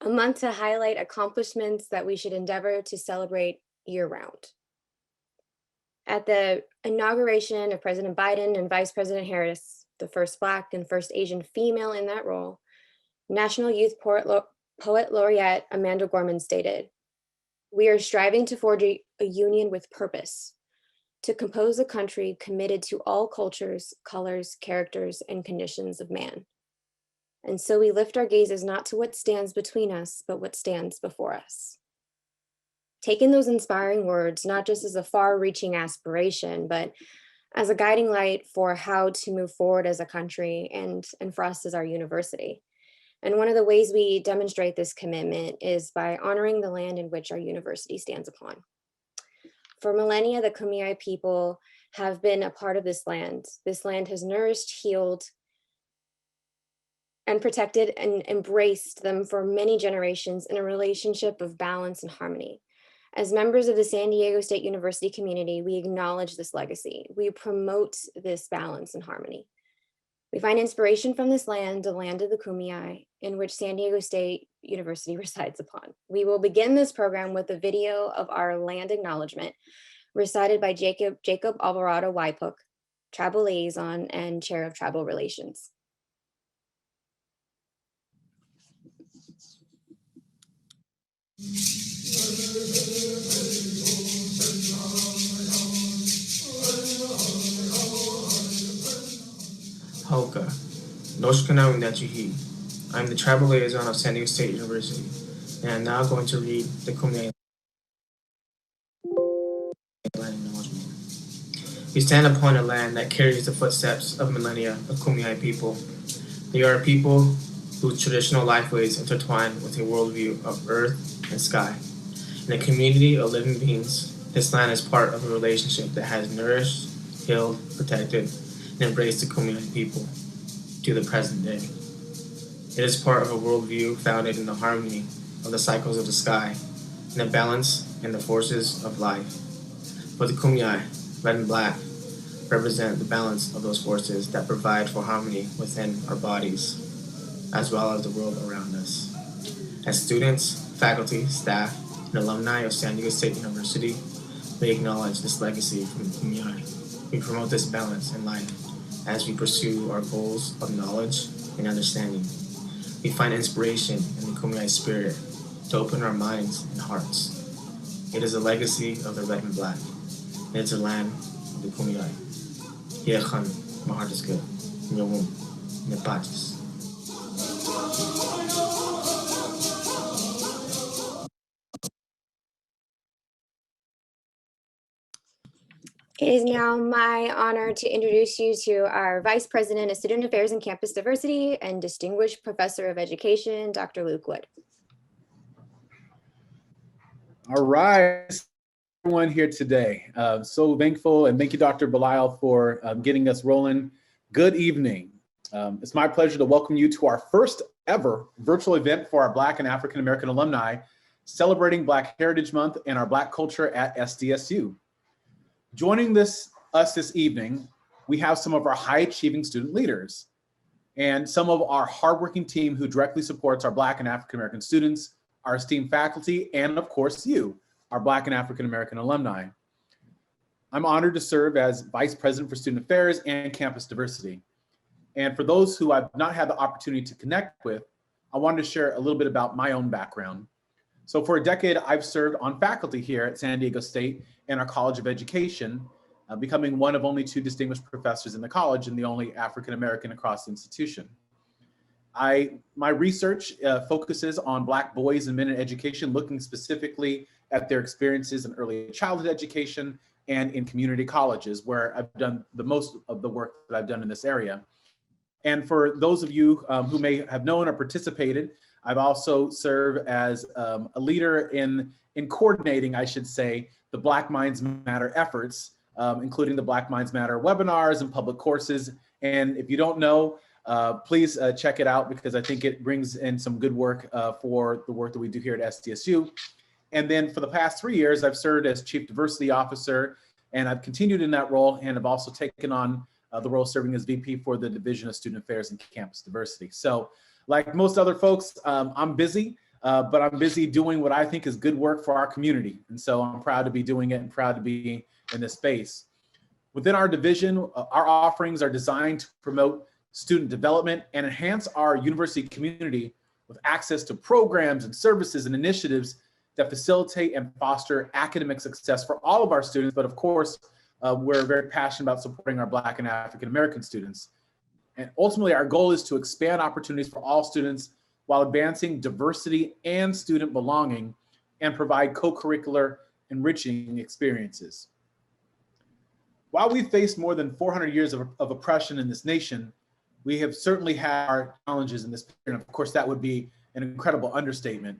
a month to highlight accomplishments that we should endeavor to celebrate year-round. At the inauguration of President Biden and Vice President Harris, the first Black and first Asian female in that role, National Youth Poet Laureate Amanda Gorman stated, "We are striving to forge a union with purpose, to compose a country committed to all cultures, colors, characters, and conditions of man. And so we lift our gazes not to what stands between us, but what stands before us." Taking those inspiring words, not just as a far-reaching aspiration, but as a guiding light for how to move forward as a country and for us as our university. And one of the ways we demonstrate this commitment is by honoring the land in which our university stands upon. For millennia, the Kumeyaay people have been a part of this land. This land has nourished, healed, and protected and embraced them for many generations in a relationship of balance and harmony. As members of the San Diego State University community, we acknowledge this legacy. We promote this balance and harmony. We find inspiration from this land, the land of the Kumeyaay, in which San Diego State University resides upon. We will begin this program with a video of our land acknowledgement, recited by Jacob Alvarado Waipuk, Tribal Liaison and Chair of Tribal Relations. Hauka, Noshkana Undachihi. I'm the Tribal Liaison of San Diego State University, and I'm now going to read the Kumeyaay land acknowledgement. We stand upon a land that carries the footsteps of millennia of Kumeyaay people. They are a people whose traditional lifeways intertwine with a worldview of earth and sky. In a community of living beings, this land is part of a relationship that has nourished, healed, protected, and embraced the Kumeyaay people to the present day. It is part of a worldview founded in the harmony of the cycles of the sky and the balance and the forces of life. For the Kumeyaay, red and black represent the balance of those forces that provide for harmony within our bodies, as well as the world around us. As students, faculty, staff, and alumni of San Diego State University, we acknowledge this legacy from the Kumeyaay. We promote this balance in life as we pursue our goals of knowledge and understanding. We find inspiration in the Kumeyaay spirit to open our minds and hearts. It is a legacy of the red and black. It's a land of the Kumeyaay. Hiechan, my heart is good. Nyawum, Nepachis. It is now my honor to introduce you to our Vice President of Student Affairs and Campus Diversity and Distinguished Professor of Education, Dr. Luke Wood. All right, everyone here today. So thankful, and thank you, Dr. Belisle, for getting us rolling. Good evening. It's my pleasure to welcome you to our first ever virtual event for our Black and African American alumni, celebrating Black Heritage Month and our Black culture at Sdsu. Joining us this evening, we have some of our high-achieving student leaders and some of our hardworking team who directly supports our Black and African American students, our esteemed faculty, and of course you, our Black and African American alumni. I'm honored to serve as Vice President for Student Affairs and Campus Diversity. And for those who I've not had the opportunity to connect with, I wanted to share a little bit about my own background. So for a decade, I've served on faculty here at San Diego State in our College of Education, becoming one of only 2 distinguished professors in the college and the only African American across the institution. My research focuses on Black boys and men in education, looking specifically at their experiences in early childhood education and in community colleges, where I've done the most of the work that I've done in this area. And for those of you who may have known or participated, I've also served as a leader in coordinating, I should say, the Black Minds Matter efforts, including the Black Minds Matter webinars and public courses. And if you don't know, please check it out, because I think it brings in some good work for the work that we do here at Sdsu. And then for the past 3 years, I've served as Chief Diversity Officer, and I've continued in that role, and have also taken on the role serving as VP for the Division of Student Affairs and Campus Diversity. So like most other folks, I'm busy. but I'm busy doing what I think is good work for our community. And so I'm proud to be doing it and proud to be in this space. Within our division, our offerings are designed to promote student development and enhance our university community with access to programs and services and initiatives that facilitate and foster academic success for all of our students. But of course, we're very passionate about supporting our Black and African American students. And ultimately, our goal is to expand opportunities for all students while advancing diversity and student belonging and provide co-curricular enriching experiences. While we face more than 400 years of oppression in this nation, we have certainly had our challenges in this period. Of course, that would be an incredible understatement.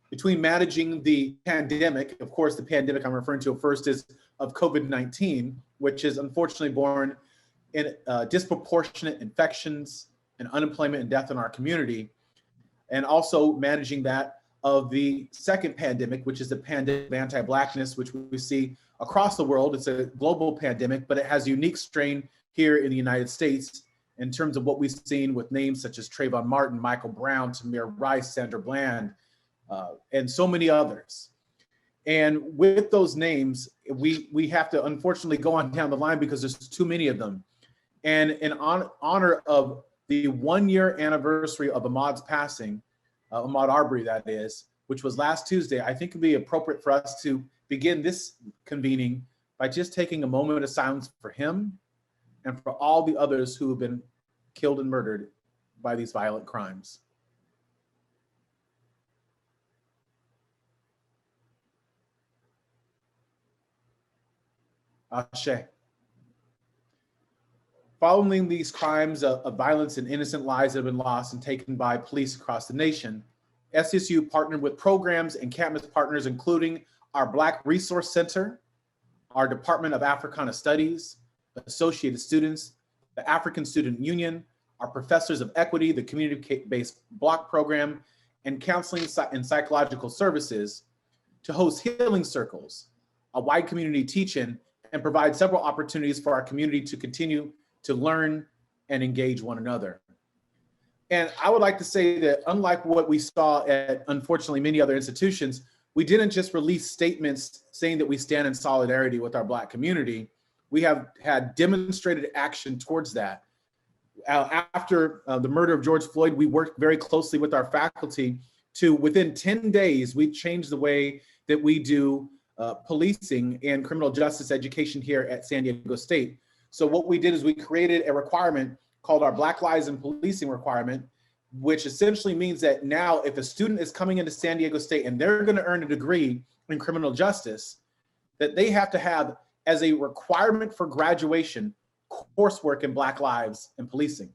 Between managing the pandemic, of course, the pandemic I'm referring to first is of COVID-19, which is unfortunately born in disproportionate infections and unemployment and death in our community, and also managing that of the second pandemic, which is the pandemic of anti-Blackness, which we see across the world. It's a global pandemic, but it has a unique strain here in the United States in terms of what we've seen with names such as Trayvon Martin, Michael Brown, Tamir Rice, Sandra Bland, and so many others. And with those names, we have to unfortunately go on down the line because there's too many of them. And in honor of the 1-year anniversary of Ahmaud's passing, Ahmaud Arbery that is, which was last Tuesday, I think it'd be appropriate for us to begin this convening by just taking a moment of silence for him and for all the others who have been killed and murdered by these violent crimes. Ashe. Following these crimes of violence and innocent lives that have been lost and taken by police across the nation, Sdsu partnered with programs and campus partners, including our Black Resource Center, our Department of Africana Studies, Associated Students, the African Student Union, our Professors of Equity, the community-based block program, and counseling and psychological services to host healing circles, a wide community teach-in, and provide several opportunities for our community to continue to learn and engage one another. And I would like to say that unlike what we saw at, unfortunately, many other institutions, we didn't just release statements saying that we stand in solidarity with our Black community. We have had demonstrated action towards that. After the murder of George Floyd, we worked very closely with our faculty to, within 10 days, we changed the way that we do policing and criminal justice education here at San Diego State. So what we did is we created a requirement called our Black Lives in Policing requirement, which essentially means that now if a student is coming into San Diego State and they're going to earn a degree in criminal justice, that they have to have as a requirement for graduation coursework in Black Lives in Policing.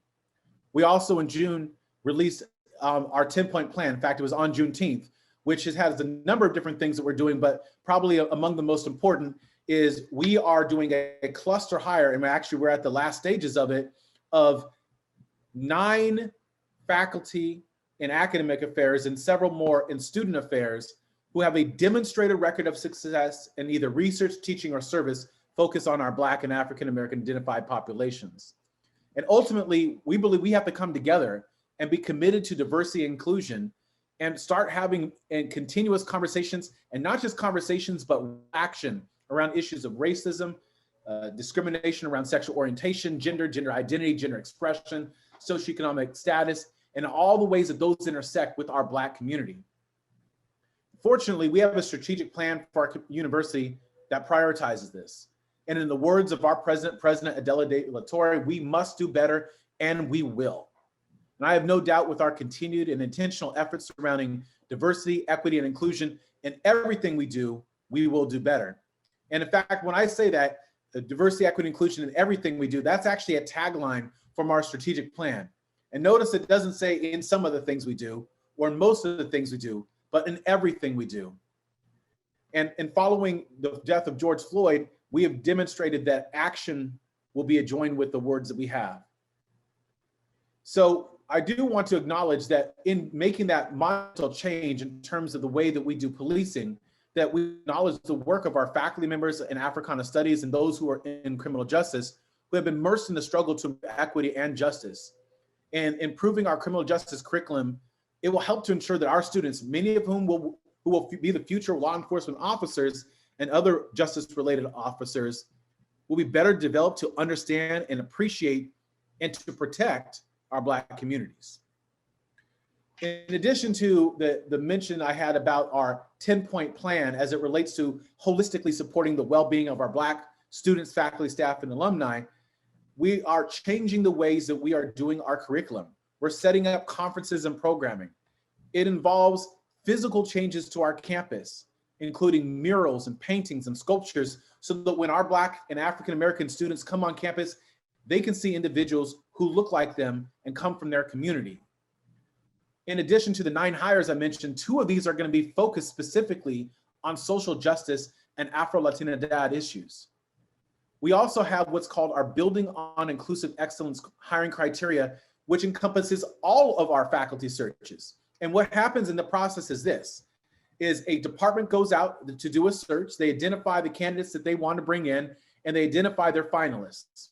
We also in June released our 10-point plan. In fact, it was on Juneteenth, which has a number of different things that we're doing, but probably among the most important is we are doing a cluster hire, and we're at the last stages of it, of 9 faculty in academic affairs and several more in student affairs who have a demonstrated record of success in either research, teaching, or service focused on our Black and African American identified populations. And ultimately, we believe we have to come together and be committed to diversity and inclusion and start having continuous conversations, and not just conversations, but action around issues of racism, discrimination around sexual orientation, gender identity, gender expression, socioeconomic status, and all the ways that those intersect with our Black community. Fortunately, we have a strategic plan for our university that prioritizes this. And in the words of our President Adela de la Torre, we must do better, and we will. And I have no doubt with our continued and intentional efforts surrounding diversity, equity, and inclusion in everything we do, we will do better. And in fact, when I say that, the diversity, equity, inclusion in everything we do, that's actually a tagline from our strategic plan. And notice it doesn't say in some of the things we do, or in most of the things we do, but in everything we do. And following the death of George Floyd, we have demonstrated that action will be adjoined with the words that we have. So I do want to acknowledge that in making that monumental change in terms of the way that we do policing, that we acknowledge the work of our faculty members in Africana Studies and those who are in criminal justice who have been immersed in the struggle to equity and justice. And improving our criminal justice curriculum It will help to ensure that our students, many of whom who will be the future law enforcement officers and other justice-related officers, will be better developed to understand and appreciate and to protect our Black communities. In addition to the mention I had about our 10-point plan as it relates to holistically supporting the well-being of our Black students, faculty, staff, and alumni, we are changing the ways that we are doing our curriculum. We're setting up conferences and programming. It involves physical changes to our campus, including murals and paintings and sculptures, so that when our Black and African-American students come on campus, they can see individuals who look like them and come from their community. In addition to the 9 hires I mentioned, 2 of these are going to be focused specifically on social justice and Afro-Latinidad issues. We also have what's called our Building on Inclusive Excellence hiring criteria, which encompasses all of our faculty searches. And what happens in the process is this, is a department goes out to do a search, they identify the candidates that they want to bring in, and they identify their finalists.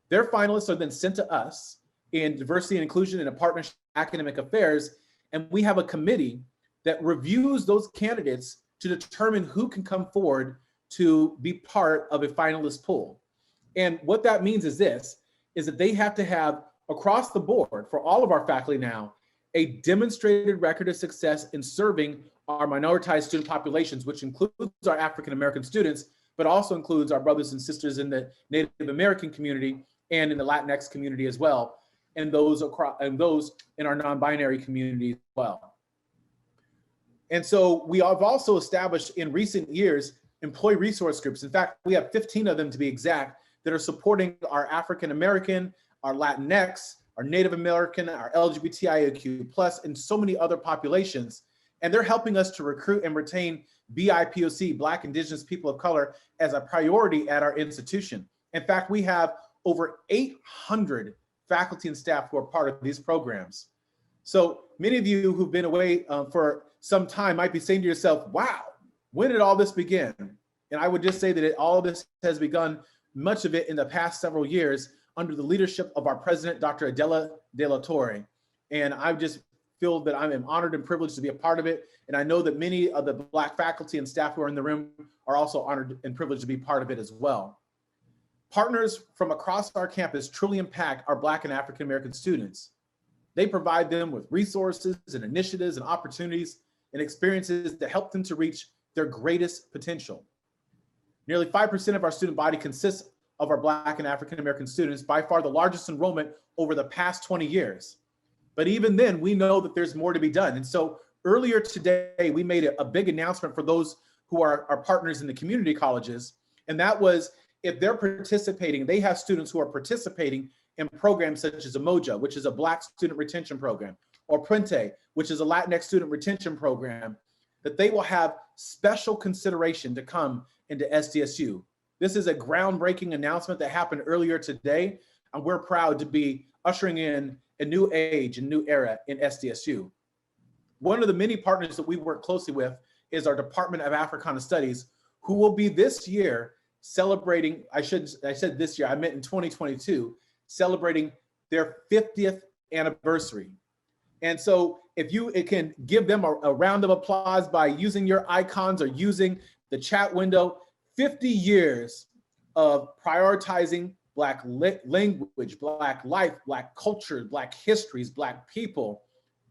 Their finalists are then sent to us in diversity and inclusion and a partnership academic affairs, and we have a committee that reviews those candidates to determine who can come forward to be part of a finalist pool. And what that means is this, is that they have to have across the board for all of our faculty now, a demonstrated record of success in serving our minoritized student populations, which includes our African-American students, but also includes our brothers and sisters in the Native American community and in the Latinx community as well, and those in our non-binary community as well. And so we have also established in recent years employee resource groups. In fact, we have 15 of them to be exact that are supporting our African-American, our Latinx, our Native American, our LGBTIQ+, and so many other populations. And they're helping us to recruit and retain BIPOC, Black, Indigenous people of color, as a priority at our institution. In fact, we have over 800 faculty and staff who are part of these programs. So many of you who've been away for some time might be saying to yourself, wow, when did all this begin? And I would just say that all of this has begun, much of it in the past several years, under the leadership of our president, Dr. Adela De La Torre. And I just feel that I am honored and privileged to be a part of it. And I know that many of the Black faculty and staff who are in the room are also honored and privileged to be part of it as well. Partners from across our campus truly impact our Black and African-American students. They provide them with resources and initiatives and opportunities and experiences that help them to reach their greatest potential. Nearly 5% of our student body consists of our Black and African-American students, by far the largest enrollment over the past 20 years. But even then, we know that there's more to be done. And so earlier today, we made a big announcement for those who are our partners in the community colleges. And that was, if they're participating, they have students who are participating in programs such as Umoja, which is a Black student retention program, or Prente, which is a Latinx student retention program, that they will have special consideration to come into Sdsu. This is a groundbreaking announcement that happened earlier today, and we're proud to be ushering in a new age, a new era in Sdsu. One of the many partners that we work closely with is our Department of Africana Studies, who will be this year celebrating, I said this year, I meant in 2022, celebrating their 50th anniversary. And so if you can give them a round of applause by using your icons or using the chat window, 50 years of prioritizing Black language, Black life, Black culture, Black histories, Black people,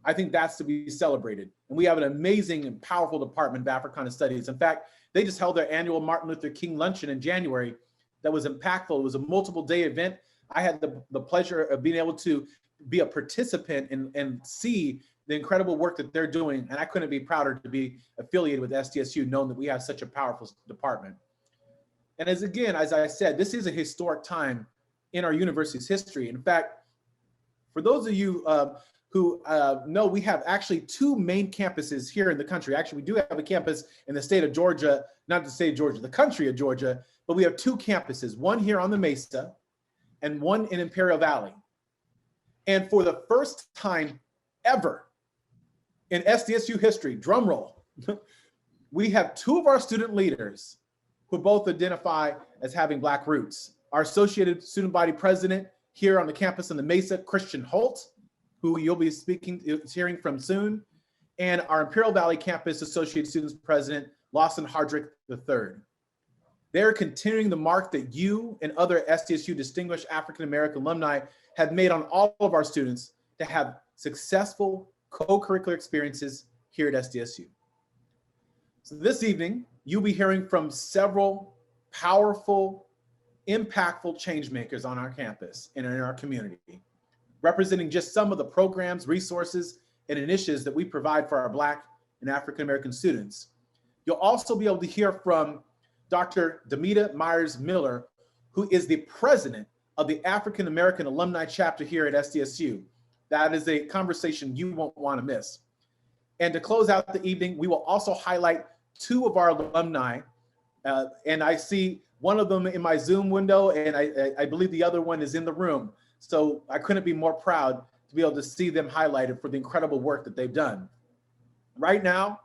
I think that's to be celebrated. And we have an amazing and powerful Department of Africana Studies. In fact, they just held their annual Martin Luther King luncheon in January that was impactful. It was a multiple day event. I had the pleasure of being able to be a participant and see the incredible work that they're doing. And I couldn't be prouder to be affiliated with Sdsu, knowing that we have such a powerful department. And as I said, this is a historic time in our university's history. In fact, for those of you who know, we have actually 2 main campuses here in the country. Actually, we do have a campus in the state of Georgia, not the state of Georgia, the country of Georgia, but we have 2 campuses, one here on the Mesa and one in Imperial Valley. And for the first time ever in Sdsu history, drum roll, we have 2 of our student leaders who both identify as having Black roots. Our Associated Student Body President here on the campus in the Mesa, Christian Holt, who you'll be hearing from soon, and our Imperial Valley Campus Associate Students President, Lawson Hardrick III. They're continuing the mark that you and other SDSU distinguished African-American alumni have made on all of our students to have successful co-curricular experiences here at SDSU. So this evening, you'll be hearing from several powerful, impactful change makers on our campus and in our community, representing just some of the programs, resources, and initiatives that we provide for our Black and African-American students. You'll also be able to hear from Dr. Demita Meyers Miller, who is the president of the African-American Alumni Chapter here at SDSU. That is a conversation you won't want to miss. And to close out the evening, we will also highlight two of our alumni. And I see one of them in my Zoom window, and I believe the other one is in the room. So I couldn't be more proud to be able to see them highlighted for the incredible work that they've done. Right now,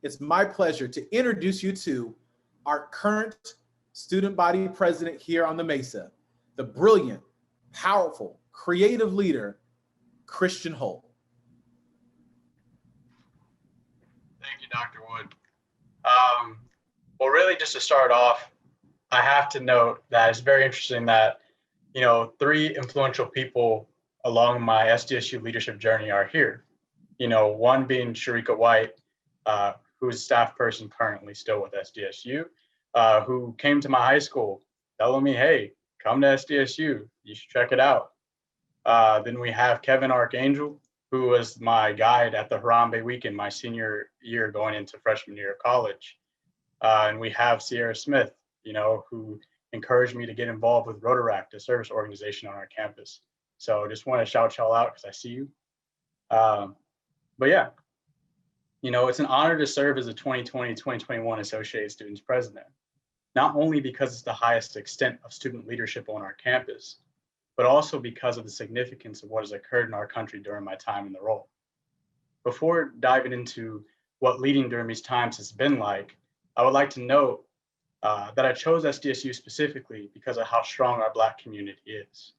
it's my pleasure to introduce you to our current student body president here on the Mesa, the brilliant, powerful, creative leader, Christian Holt. Thank you, Dr. Wood. Well, really, just to start off, I have to note that it's very interesting that, three influential people along my SDSU leadership journey are here. One being Sharika White, who is a staff person currently still with SDSU, who came to my high school telling me, hey, come to SDSU, you should check it out. Then we have Kevin Archangel, who was my guide at the Harambe weekend, my senior year going into freshman year of college. And we have Sierra Smith, who encouraged me to get involved with Rotaract, a service organization on our campus. So just want to shout y'all out because I see you. But yeah, it's an honor to serve as the 2020-2021 Associated Students President, not only because it's the highest extent of student leadership on our campus, but also because of the significance of what has occurred in our country during my time in the role. Before diving into what leading during these times has been like, I would like to note that I chose SDSU specifically because of how strong our Black community is.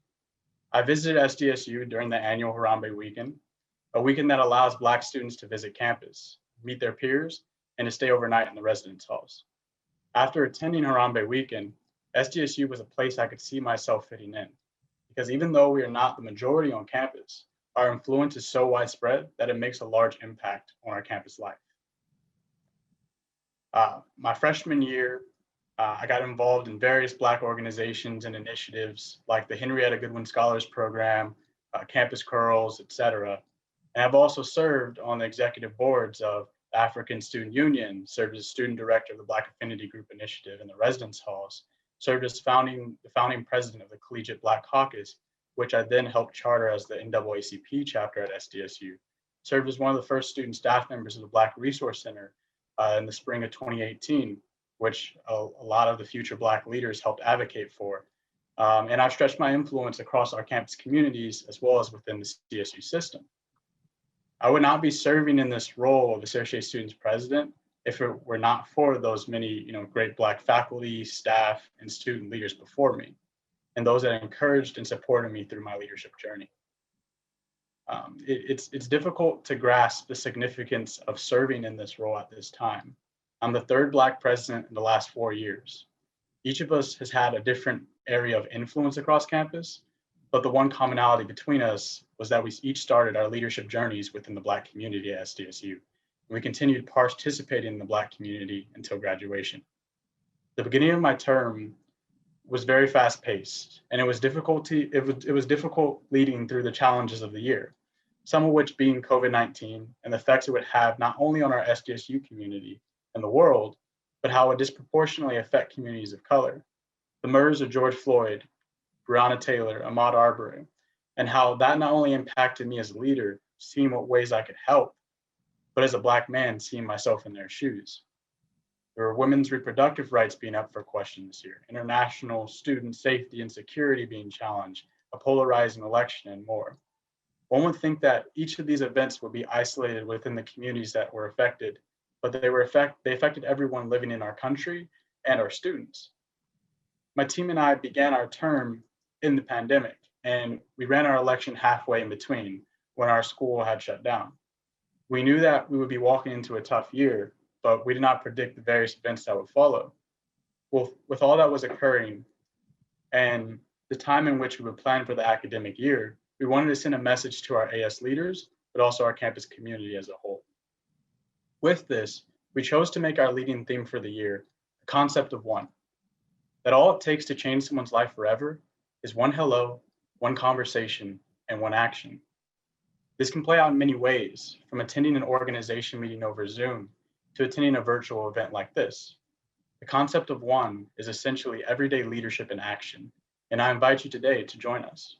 I visited SDSU during the annual Harambe weekend, a weekend that allows Black students to visit campus, meet their peers, and to stay overnight in the residence halls. After attending Harambe weekend, SDSU was a place I could see myself fitting in, because even though we are not the majority on campus, our influence is so widespread that it makes a large impact on our campus life. My freshman year, I got involved in various Black organizations and initiatives like the Henrietta Goodwin Scholars Program, Campus Curls, etc. And I've also served on the executive boards of the African Student Union, served as student director of the Black Affinity Group Initiative in the residence halls, served as the founding president of the Collegiate Black Caucus, which I then helped charter as the NAACP chapter at SDSU, served as one of the first student staff members of the Black Resource Center in the spring of 2018, which a lot of the future Black leaders helped advocate for. And I've stretched my influence across our campus communities as well as within the CSU system. I would not be serving in this role of Associate Students President if it were not for those many great Black faculty, staff, and student leaders before me, and those that encouraged and supported me through my leadership journey. It's difficult to grasp the significance of serving in this role at this time. I'm the third Black president in the last 4 years. Each of us has had a different area of influence across campus, but the one commonality between us was that we each started our leadership journeys within the Black community at SDSU. And we continued participating in the Black community until graduation. The beginning of my term was very fast-paced, and it was difficult leading through the challenges of the year, some of which being COVID-19 and the effects it would have not only on our SDSU community and the world, but how it would disproportionately affect communities of color. The murders of George Floyd, Breonna Taylor, Ahmaud Arbery, and how that not only impacted me as a leader, seeing what ways I could help, but as a Black man, seeing myself in their shoes. There were women's reproductive rights being up for question this year, international student safety and security being challenged, a polarizing election, and more. One would think that each of these events would be isolated within the communities that were affected, but they affected everyone living in our country and our students. My team and I began our term in the pandemic, and we ran our election halfway in between, when our school had shut down. We knew that we would be walking into a tough year, but we did not predict the various events that would follow. Well, with all that was occurring and the time in which we would plan for the academic year, we wanted to send a message to our AS leaders, but also our campus community as a whole. With this, we chose to make our leading theme for the year the concept of one, that all it takes to change someone's life forever is one hello, one conversation, and one action. This can play out in many ways, from attending an organization meeting over Zoom to attending a virtual event like this. The concept of one is essentially everyday leadership in action, and I invite you today to join us.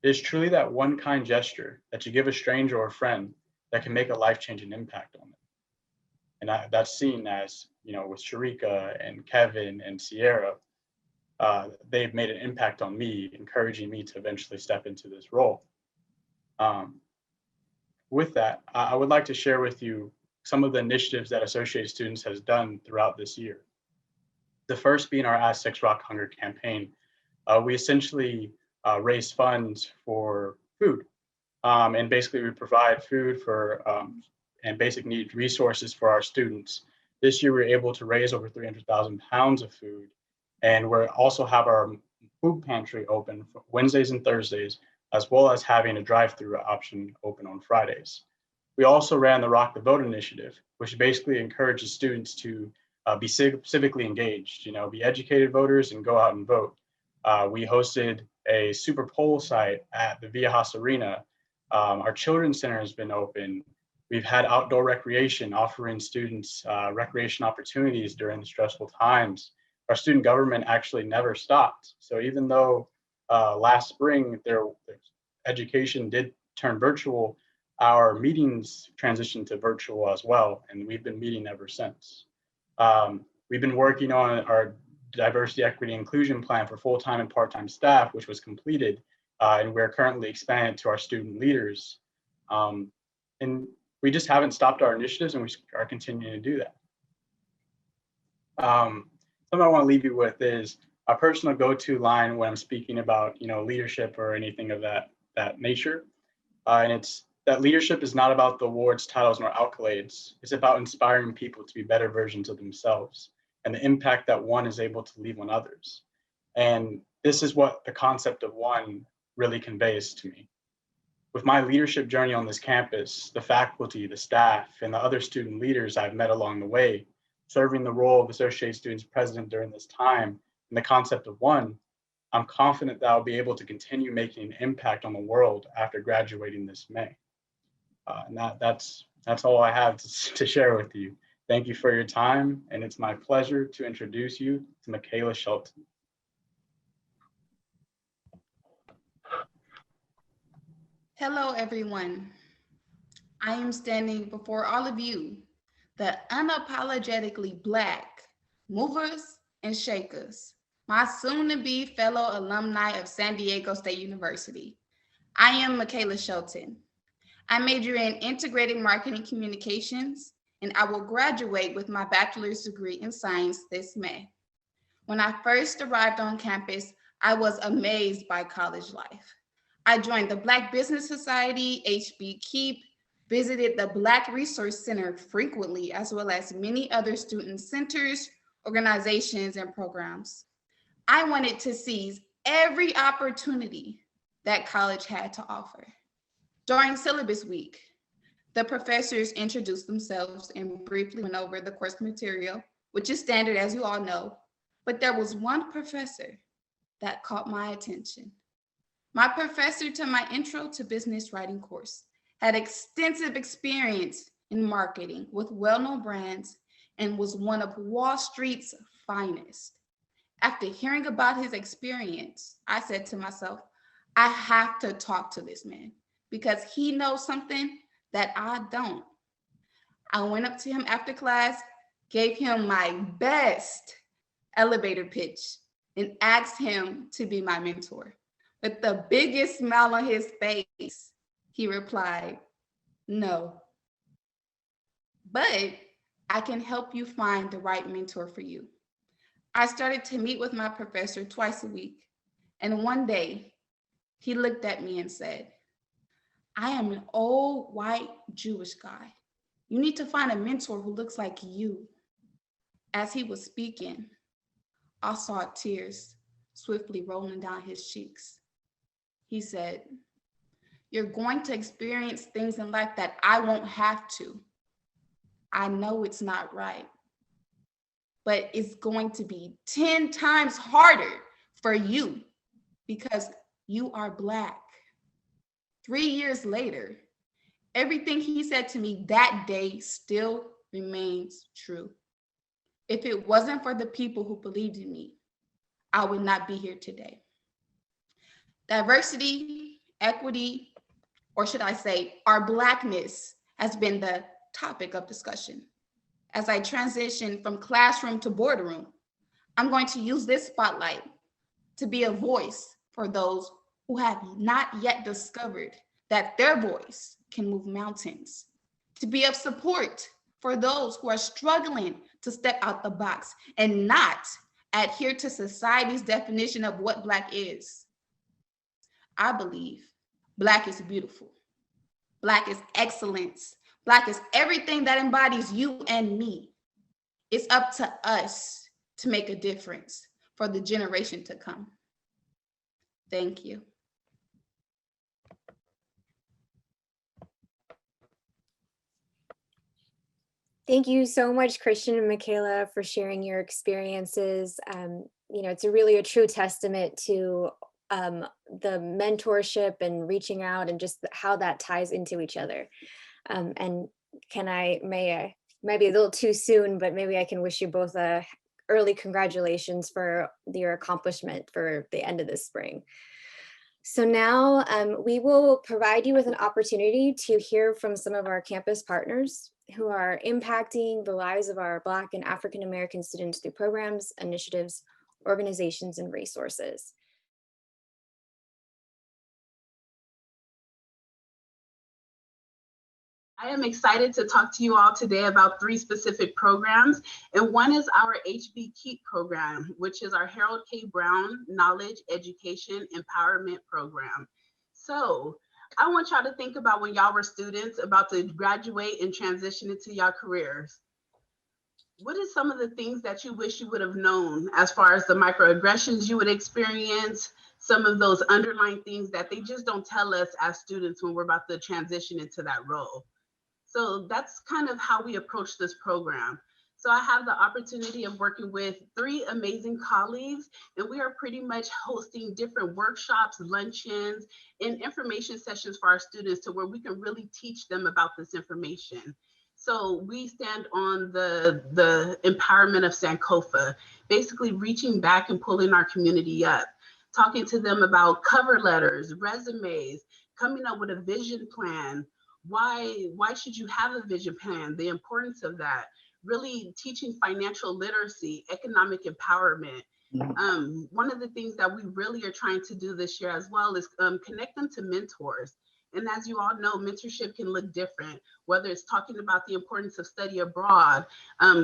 It is truly that one kind gesture that you give a stranger or a friend that can make a life-changing impact on them. And that's seen as, with Sharika and Kevin and Sierra, they've made an impact on me, encouraging me to eventually step into this role. With that, I would like to share with you some of the initiatives that Associated Students has done throughout this year. The first being our Aztecs Rock Hunger campaign. We essentially raise funds for food. And basically we provide food for and basic need resources for our students. This year we were able to raise over 300,000 pounds of food. And we also have our food pantry open for Wednesdays and Thursdays, as well as having a drive-through option open on Fridays. We also ran the Rock the Vote initiative, which basically encourages students to be civically engaged, be educated voters and go out and vote. We hosted a super poll site at the Viejas Arena. Our children's center has been open. We've had outdoor recreation, offering students recreation opportunities during the stressful times. Our student government actually never stopped. So even though last spring their education did turn virtual, our meetings transitioned to virtual as well, and we've been meeting ever since. We've been working on our diversity, equity, inclusion plan for full-time and part-time staff, which was completed, and we're currently expanding to our student leaders. And we just haven't stopped our initiatives, and we are continuing to do that. Something I want to leave you with is a personal go-to line when I'm speaking about, leadership or anything of that nature. And it's that leadership is not about the awards, titles, nor accolades. It's about inspiring people to be better versions of themselves and the impact that one is able to leave on others. And this is what the concept of one really conveys to me. With my leadership journey on this campus, the faculty, the staff, and the other student leaders I've met along the way, serving the role of Associated Students President during this time, and the concept of one, I'm confident that I'll be able to continue making an impact on the world after graduating this May. And that's all I have to share with you. Thank you for your time, and it's my pleasure to introduce you to Makayla Shelton. Hello, everyone. I am standing before all of you, the unapologetically Black movers and shakers, my soon-to-be fellow alumni of San Diego State University. I am Makayla Shelton. I major in integrated marketing communications, and I will graduate with my bachelor's degree in science this May. When I first arrived on campus, I was amazed by college life. I joined the Black Business Society, HB Keep, visited the Black Resource Center frequently, as well as many other student centers, organizations, and programs. I wanted to seize every opportunity that college had to offer. During syllabus week, the professors introduced themselves and briefly went over the course material, which is standard, as you all know, but there was one professor that caught my attention. My professor to my Intro to Business Writing course had extensive experience in marketing with well-known brands and was one of Wall Street's finest. After hearing about his experience, I said to myself, I have to talk to this man because he knows something that I don't. I went up to him after class, gave him my best elevator pitch, and asked him to be my mentor. With the biggest smile on his face, he replied, no. But I can help you find the right mentor for you. I started to meet with my professor twice a week. And one day, he looked at me and said, I am an old white Jewish guy. You need to find a mentor who looks like you. As he was speaking, I saw tears swiftly rolling down his cheeks. He said, "You're going to experience things in life that I won't have to. I know it's not right, but it's going to be 10 times harder for you because you are Black." 3 years later, everything he said to me that day still remains true. If it wasn't for the people who believed in me, I would not be here today. Diversity, equity, or should I say, our Blackness has been the topic of discussion. As I transition from classroom to boardroom, I'm going to use this spotlight to be a voice for those who have not yet discovered that their voice can move mountains, to be of support for those who are struggling to step out the box and not adhere to society's definition of what Black is. I believe Black is beautiful. Black is excellence. Black is everything that embodies you and me. It's up to us to make a difference for the generation to come. Thank you. Thank you so much, Christian and Makayla, for sharing your experiences. It's really a true testament to the mentorship and reaching out and just how that ties into each other. And might be a little too soon, but maybe I can wish you both early congratulations for your accomplishment for the end of this spring. So now we will provide you with an opportunity to hear from some of our campus partners who are impacting the lives of our Black and African American students through programs, initiatives, organizations, and resources. I am excited to talk to you all today about 3 specific programs, and one is our HB Keep program, which is our Harold K. Brown Knowledge, Education, Empowerment program. So I want y'all to think about when y'all were students about to graduate and transition into your careers. What is some of the things that you wish you would have known as far as the microaggressions you would experience, some of those underlying things that they just don't tell us as students when we're about to transition into that role? So that's kind of how we approach this program. So I have the opportunity of working with 3 amazing colleagues, and we are pretty much hosting different workshops, luncheons, and information sessions for our students to where we can really teach them about this information. So we stand on the empowerment of Sankofa, basically reaching back and pulling our community up, talking to them about cover letters, resumes, coming up with a vision plan. Why should you have a vision plan? The importance of that, really teaching financial literacy, economic empowerment. One of the things that we really are trying to do this year as well is connect them to mentors. And as you all know, mentorship can look different, whether it's talking about the importance of study abroad,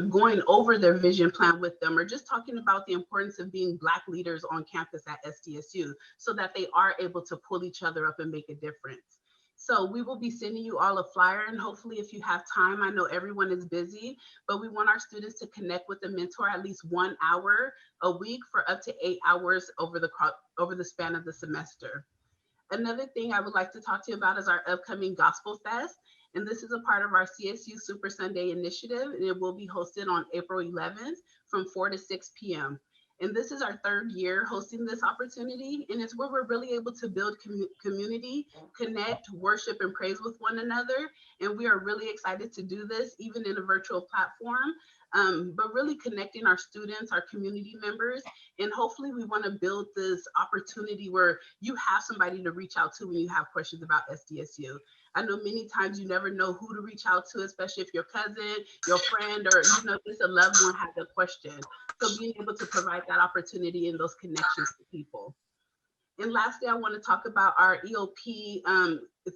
going over their vision plan with them, or just talking about the importance of being Black leaders on campus at Sdsu so that they are able to pull each other up and make a difference. So we will be sending you all a flyer, and hopefully if you have time, I know everyone is busy, but we want our students to connect with a mentor at least 1 hour a week for up to 8 hours over the span of the semester. Another thing I would like to talk to you about is our upcoming Gospel Fest. And this is a part of our CSU Super Sunday initiative, and it will be hosted on April 11th from 4 to 6 p.m. And this is our 3rd year hosting this opportunity. And it's where we're really able to build community, connect, worship, and praise with one another. And we are really excited to do this, even in a virtual platform, but really connecting our students, our community members. And hopefully we want to build this opportunity where you have somebody to reach out to when you have questions about Sdsu. I know many times you never know who to reach out to, especially if your cousin, your friend, or just a loved one has a question. So being able to provide that opportunity and those connections to people. And lastly, I want to talk about our EOP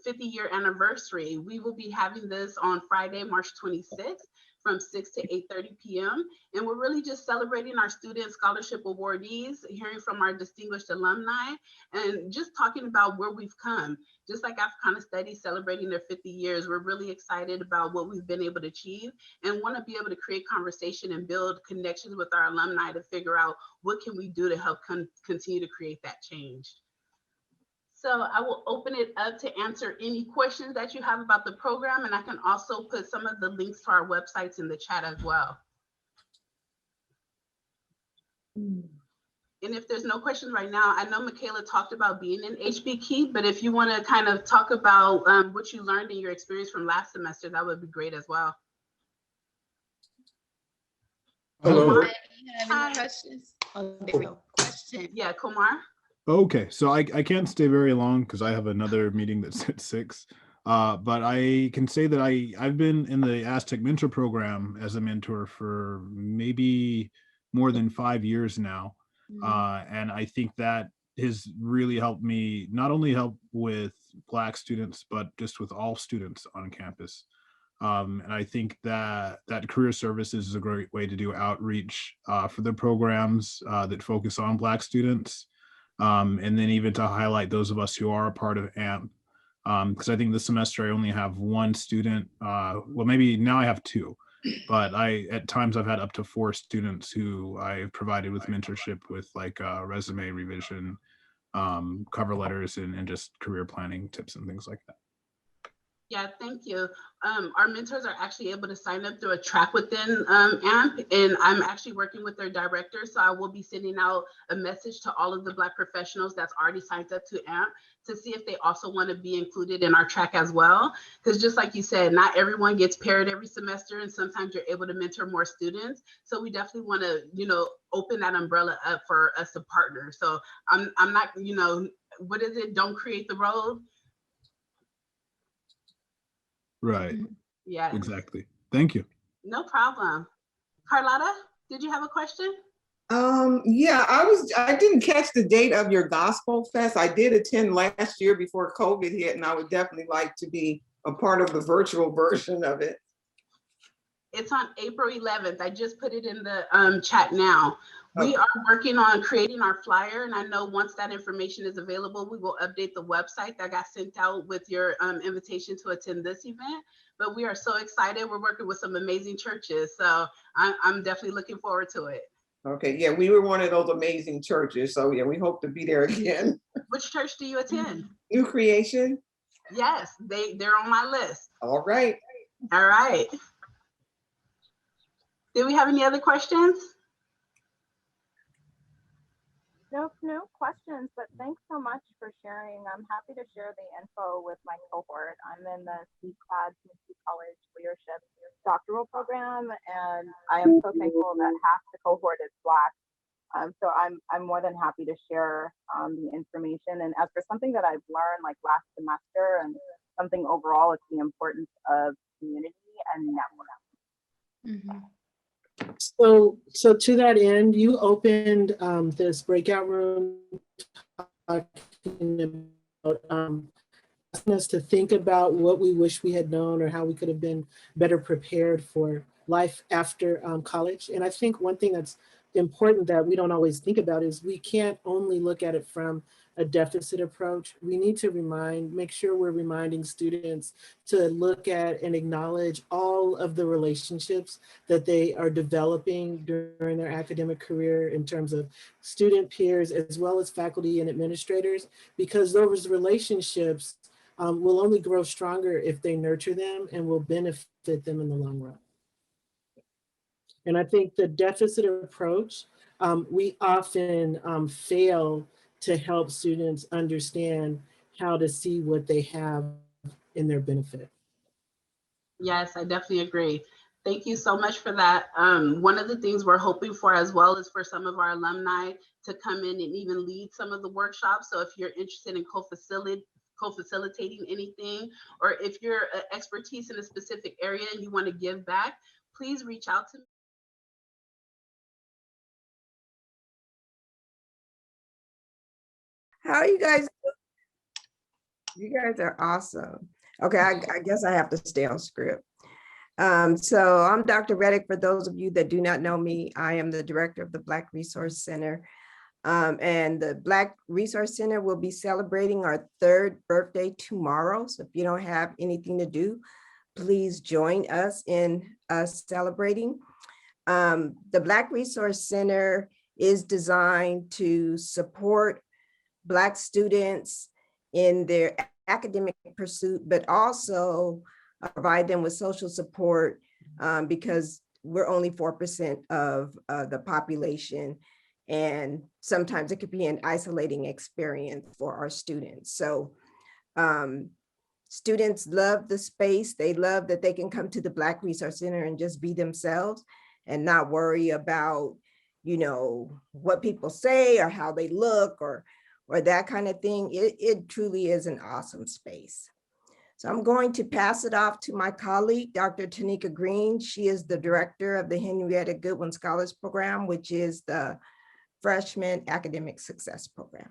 50-year anniversary. We will be having this on Friday, March 26th from 6 to 8:30 p.m. And we're really just celebrating our student scholarship awardees, hearing from our distinguished alumni, and just talking about where we've come. Just like Africana Studies celebrating their 50 years, we're really excited about what we've been able to achieve and want to be able to create conversation and build connections with our alumni to figure out what can we do to help continue to create that change. So I will open it up to answer any questions that you have about the program, and I can also put some of the links to our websites in the chat as well. And if there's no questions right now, I know Makayla talked about being in HB Key, but if you want to kind of talk about what you learned in your experience from last semester, that would be great as well. Hello. Do you have any Hi. questions? Oh, there we go. Question. Yeah, Kumar. Okay, so I can't stay very long because I have another meeting that's at 6. But I can say that I've been in the Aztec mentor program as a mentor for maybe more than 5 years now. And I think that has really helped me not only help with Black students, but just with all students on campus. And I think that career services is a great way to do outreach for the programs that focus on Black students. And then even to highlight those of us who are a part of AMP. Because I think this semester I only have one student, well, maybe now I have 2, but at times I've had up to 4 students who I've provided with mentorship with like resume revision, cover letters, and just career planning tips and things like that. Yeah, thank you. Our mentors are actually able to sign up through a track within AMP, and I'm actually working with their director. So I will be sending out a message to all of the Black professionals that's already signed up to AMP to see if they also want to be included in our track as well. Because just like you said, not everyone gets paired every semester, and sometimes you're able to mentor more students. So we definitely want to, open that umbrella up for us to partner. So I'm not, what is it? Don't create the road. Right. Yeah. Exactly. Thank you. No problem. Carlotta, did you have a question? Yeah, I didn't catch the date of your gospel fest. I did attend last year before COVID hit, and I would definitely like to be a part of the virtual version of it. It's on April 11th. I just put it in the chat now. We are working on creating our flyer, and I know once that information is available, we will update the website that got sent out with your invitation to attend this event. But we are so excited. We're working with some amazing churches, so I'm definitely looking forward to it. Okay, yeah, we were one of those amazing churches, so yeah, we hope to be there again. Which church do you attend? New Creation. Yes, they're on my list. All right. All right. Do we have any other questions? Nope, no questions, but thanks so much for sharing. I'm happy to share the info with my cohort. I'm in the C-Class College Leadership Doctoral Program, and I am so thankful that half the cohort is Black. So I'm more than happy to share the information. And as for something that I've learned like last semester and something overall, it's the importance of community and network. So to that end, you opened this breakout room talking about asking us to think about what we wish we had known or how we could have been better prepared for life after college. And I think one thing that's important that we don't always think about is we can't only look at it from a deficit approach. We need to make sure we're reminding students to look at and acknowledge all of the relationships that they are developing during their academic career in terms of student peers, as well as faculty and administrators, because those relationships will only grow stronger if they nurture them and will benefit them in the long run. And I think the deficit approach, we often fail to help students understand how to see what they have in their benefit. Yes, I definitely agree. Thank you so much for that. One of the things we're hoping for as well is for some of our alumni to come in and even lead some of the workshops. So if you're interested in co-facilitating anything, or if you're an expertise in a specific area and you want to give back, please reach out to me. How are you guys? You guys are awesome. Okay, I guess I have to stay on script. So I'm Dr. Reddick. For those of you that do not know me, I am the director of the Black Resource Center. And the Black Resource Center will be celebrating our 3rd birthday tomorrow. So if you don't have anything to do, please join us in celebrating. The Black Resource Center is designed to support Black students in their academic pursuit, but also provide them with social support because we're only 4% of the population. And sometimes it could be an isolating experience for our students. So students love the space. They love that they can come to the Black Resource Center and just be themselves and not worry about, you know, what people say or how they look or that kind of thing. It truly is an awesome space. So I'm going to pass it off to my colleague, Dr. Tanika Green. She is the director of the Henrietta Goodwin Scholars Program, which is the Freshman Academic Success Program.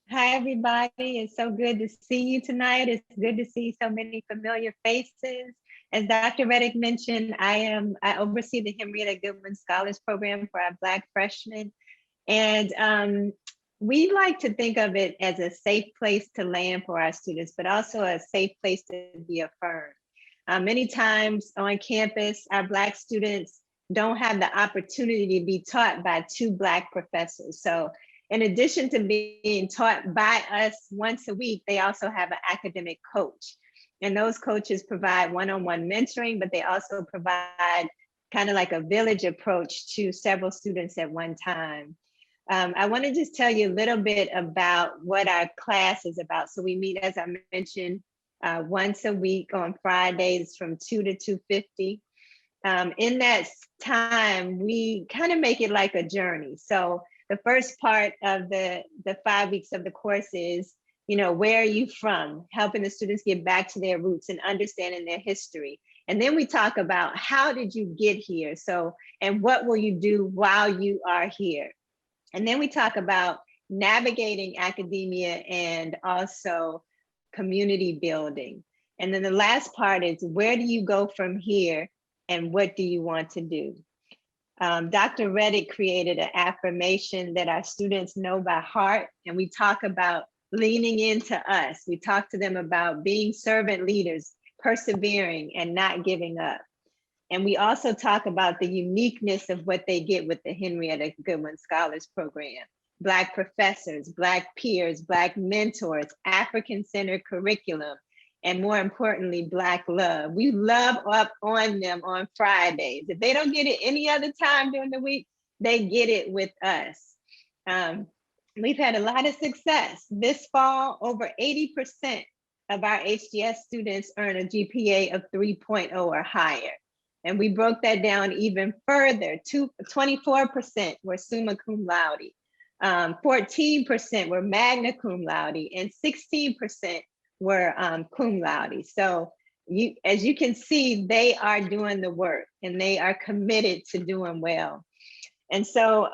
Hi, everybody. It's so good to see you tonight. It's good to see so many familiar faces. As Dr. Reddick mentioned, I oversee the Henrietta Goodwin Scholars Program for our Black freshmen. And we like to think of it as a safe place to land for our students, but also a safe place to be affirmed. Many times on campus, our Black students don't have the opportunity to be taught by 2 Black professors. So in addition to being taught by us once a week, they also have an academic coach. And those coaches provide one-on-one mentoring, but they also provide kind of like a village approach to several students at one time. I want to just tell you a little bit about what our class is about. So we meet, as I mentioned, once a week on Fridays from 2 to 2:50. In that time, we kind of make it like a journey. So the first part of the 5 weeks of the course is, you know, where are you from? Helping the students get back to their roots and understanding their history. And then we talk about how did you get here? So, and what will you do while you are here? And then we talk about navigating academia and also community building. And then the last part is, where do you go from here and what do you want to do? Dr. Reddick created an affirmation that our students know by heart, and we talk about leaning into us. We talk to them about being servant leaders, persevering and not giving up. And we also talk about the uniqueness of what they get with the Henrietta Goodwin Scholars Program. Black professors, Black peers, Black mentors, African-centered curriculum, and more importantly, Black love. We love up on them on Fridays. If they don't get it any other time during the week, they get it with us. We've had a lot of success. This fall, over 80% of our HGS students earn a GPA of 3.0 or higher. And we broke that down even further. 24% were summa cum laude, 14% were magna cum laude, and 16% were cum laude. So as you can see, they are doing the work and they are committed to doing well. And so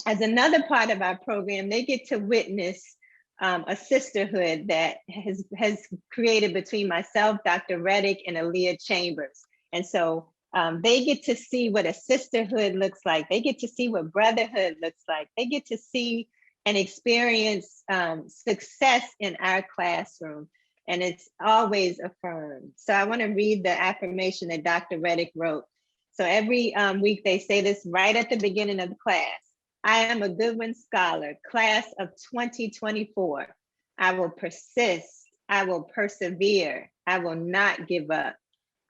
as another part of our program, they get to witness a sisterhood that has created between myself, Dr. Reddick, and Aaliyah Chambers. And so they get to see what a sisterhood looks like. They get to see what brotherhood looks like. They get to see and experience success in our classroom. And it's always affirmed. So I want to read the affirmation that Dr. Reddick wrote. So every week they say this right at the beginning of the class. I am a Goodwin Scholar, class of 2024. I will persist. I will persevere. I will not give up.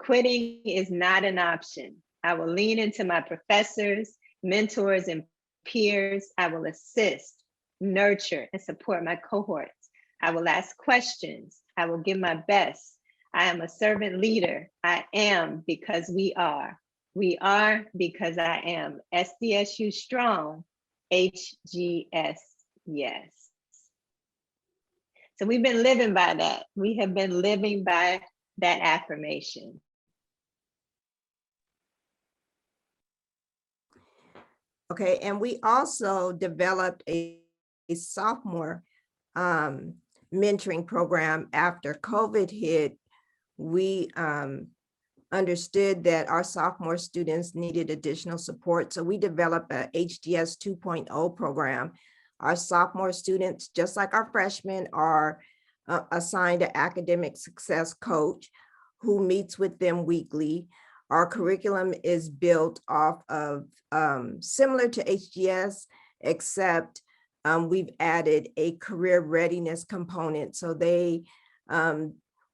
Quitting is not an option. I will lean into my professors, mentors, and peers. I will assist, nurture, and support my cohorts. I will ask questions. I will give my best. I am a servant leader. I am because we are. We are because I am. Sdsu strong, HGS yes. So we've been living by that. We have been living by that affirmation. Okay, and we also developed a sophomore mentoring program after COVID hit. We understood that our sophomore students needed additional support. So we developed a HDS 2.0 program. Our sophomore students, just like our freshmen, are assigned an academic success coach who meets with them weekly. Our curriculum is built off of similar to HGS, except we've added a career readiness component. So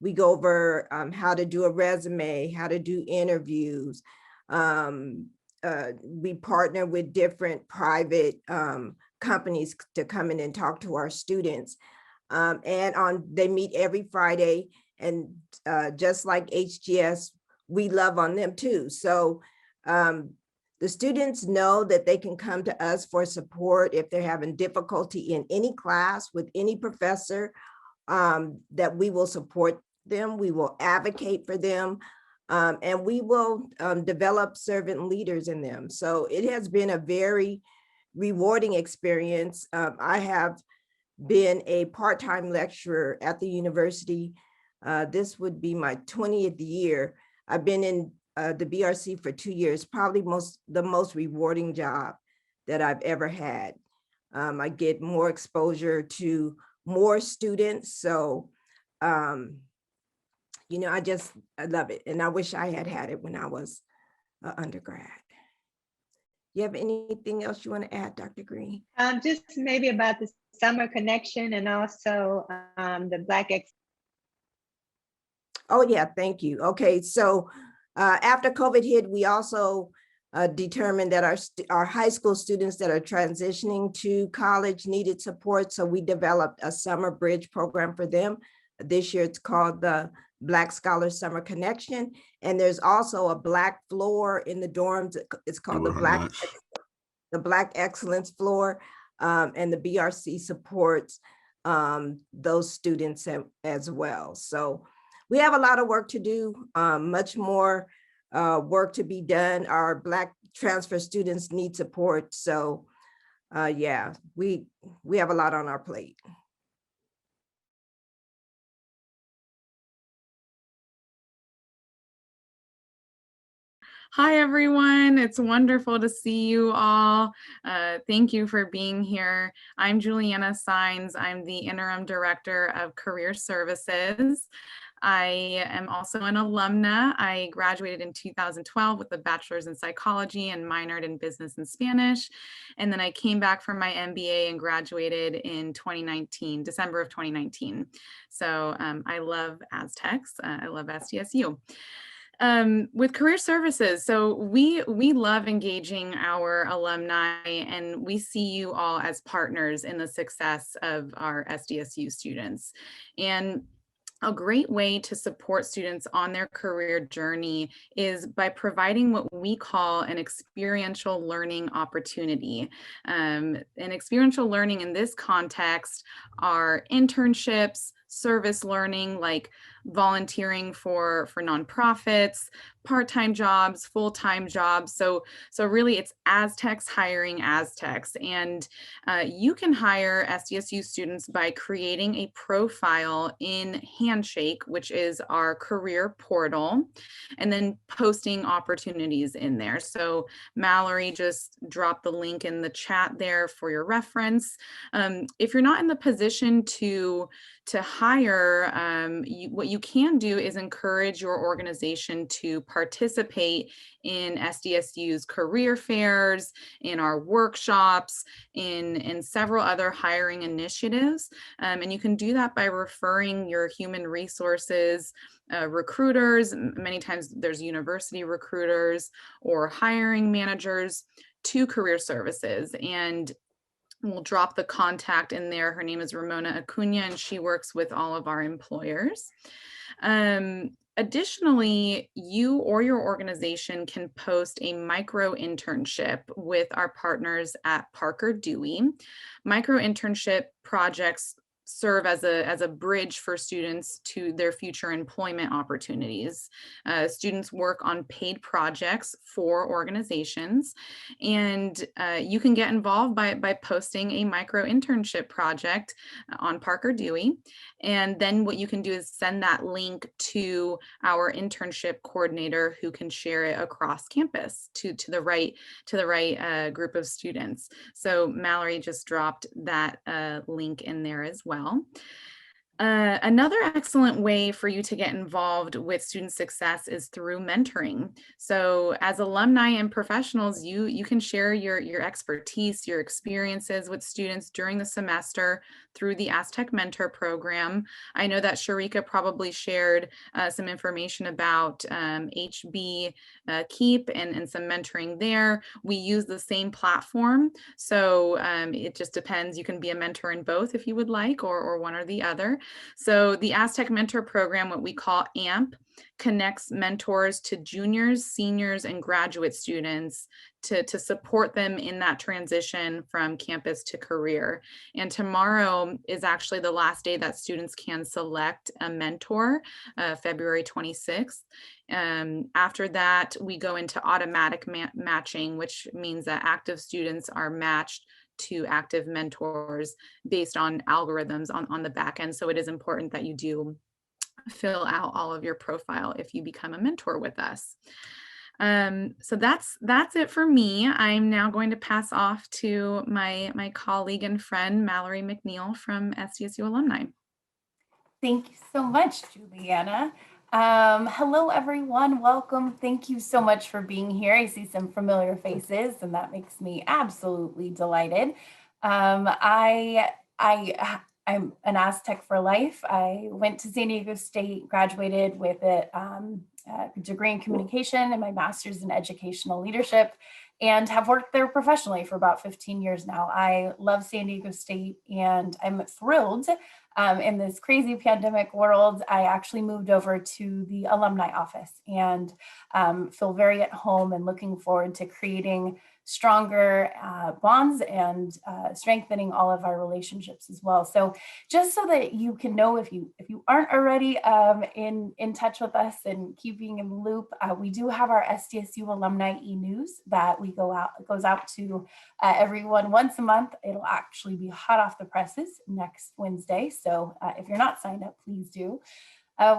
we go over how to do a resume, how to do interviews. We partner with different private companies to come in and talk to our students. They meet every Friday, and just like HGS, we love on them too. So the students know that they can come to us for support if they're having difficulty in any class with any professor, that we will support them, we will advocate for them, and we will develop servant leaders in them. So it has been a very rewarding experience. I have been a part-time lecturer at the university. This would be my 20th year. I've been in the BRC for 2 years, probably the most rewarding job that I've ever had. I get more exposure to more students. So, you know, I love it. And I wish I had had it when I was an undergrad. You have anything else you want to add, Dr. Green? Just maybe about the summer connection and also the Black Oh yeah, thank you. Okay, so after COVID hit, we also determined that our high school students that are transitioning to college needed support. So we developed a summer bridge program for them. This year it's called the Black Scholar Summer Connection. And there's also a Black floor in the dorms. It's called the Black Excellence Floor. And the BRC supports those students as well. So we have a lot of work to do, much more work to be done. Our Black transfer students need support. So yeah, we have a lot on our plate. Hi, everyone. It's wonderful to see you all. Thank you for being here. I'm Juliana Sines. I'm the Interim Director of Career Services. I am also an alumna. I graduated in 2012 with a bachelor's in psychology and minored in business and Spanish. And then I came back for my MBA and graduated in 2019, December of 2019. So I love Aztecs. I love Sdsu. With career services, so we love engaging our alumni, and we see you all as partners in the success of our Sdsu students. And a great way to support students on their career journey is by providing what we call an experiential learning opportunity. And experiential learning in this context are internships, service learning like volunteering for nonprofits, part-time jobs, full-time jobs. So really it's Aztecs hiring Aztecs. And you can hire Sdsu students by creating a profile in Handshake, which is our career portal, and then posting opportunities in there. So Mallory just dropped the link in the chat there for your reference. If you're not in the position to hire, what you can do is encourage your organization to participate in Sdsu's career fairs, in our workshops, in several other hiring initiatives. And you can do that by referring your human resources recruiters. Many times there's university recruiters or hiring managers to career services. And we'll drop the contact in there. Her name is Ramona Acuna, and she works with all of our employers. Additionally, you or your organization can post a micro internship with our partners at Parker Dewey. Micro internship projects serve as a bridge for students to their future employment opportunities. Students work on paid projects for organizations, and you can get involved by posting a micro internship project on Parker Dewey. And then what you can do is send that link to our internship coordinator, who can share it across campus to the right group of students. So Mallory just dropped that link in there as well. Another excellent way for you to get involved with student success is through mentoring. So as alumni and professionals, you can share your expertise, your experiences with students during the semester through the Aztec Mentor Program. I know that Sharika probably shared some information about HB Keep and some mentoring there. We use the same platform, so it just depends. You can be a mentor in both if you would like, or one or the other. So the Aztec Mentor Program, what we call AMP, connects mentors to juniors, seniors, and graduate students to support them in that transition from campus to career. And tomorrow is actually the last day that students can select a mentor, February 26th. After that, we go into automatic matching, which means that active students are matched to active mentors based on algorithms on the back end. So it is important that you do fill out all of your profile if you become a mentor with us. So that's it for me. I'm now going to pass off to my colleague and friend, Mallory McNeil from Sdsu Alumni. Thank you so much, Juliana. Hello, everyone. Welcome. Thank you so much for being here. I see some familiar faces, and that makes me absolutely delighted. I'm an Aztec for life. I went to San Diego State, graduated with a degree in communication and my master's in educational leadership, and have worked there professionally for about 15 years now. I love San Diego State, and I'm thrilled in this crazy pandemic world. I actually moved over to the alumni office and feel very at home and looking forward to creating stronger bonds and strengthening all of our relationships as well. So just so that you can know, if you aren't already in touch with us and keeping in the loop, we do have our Sdsu alumni e-news that goes out to everyone once a month. It'll actually be hot off the presses next Wednesday. So if you're not signed up, please do.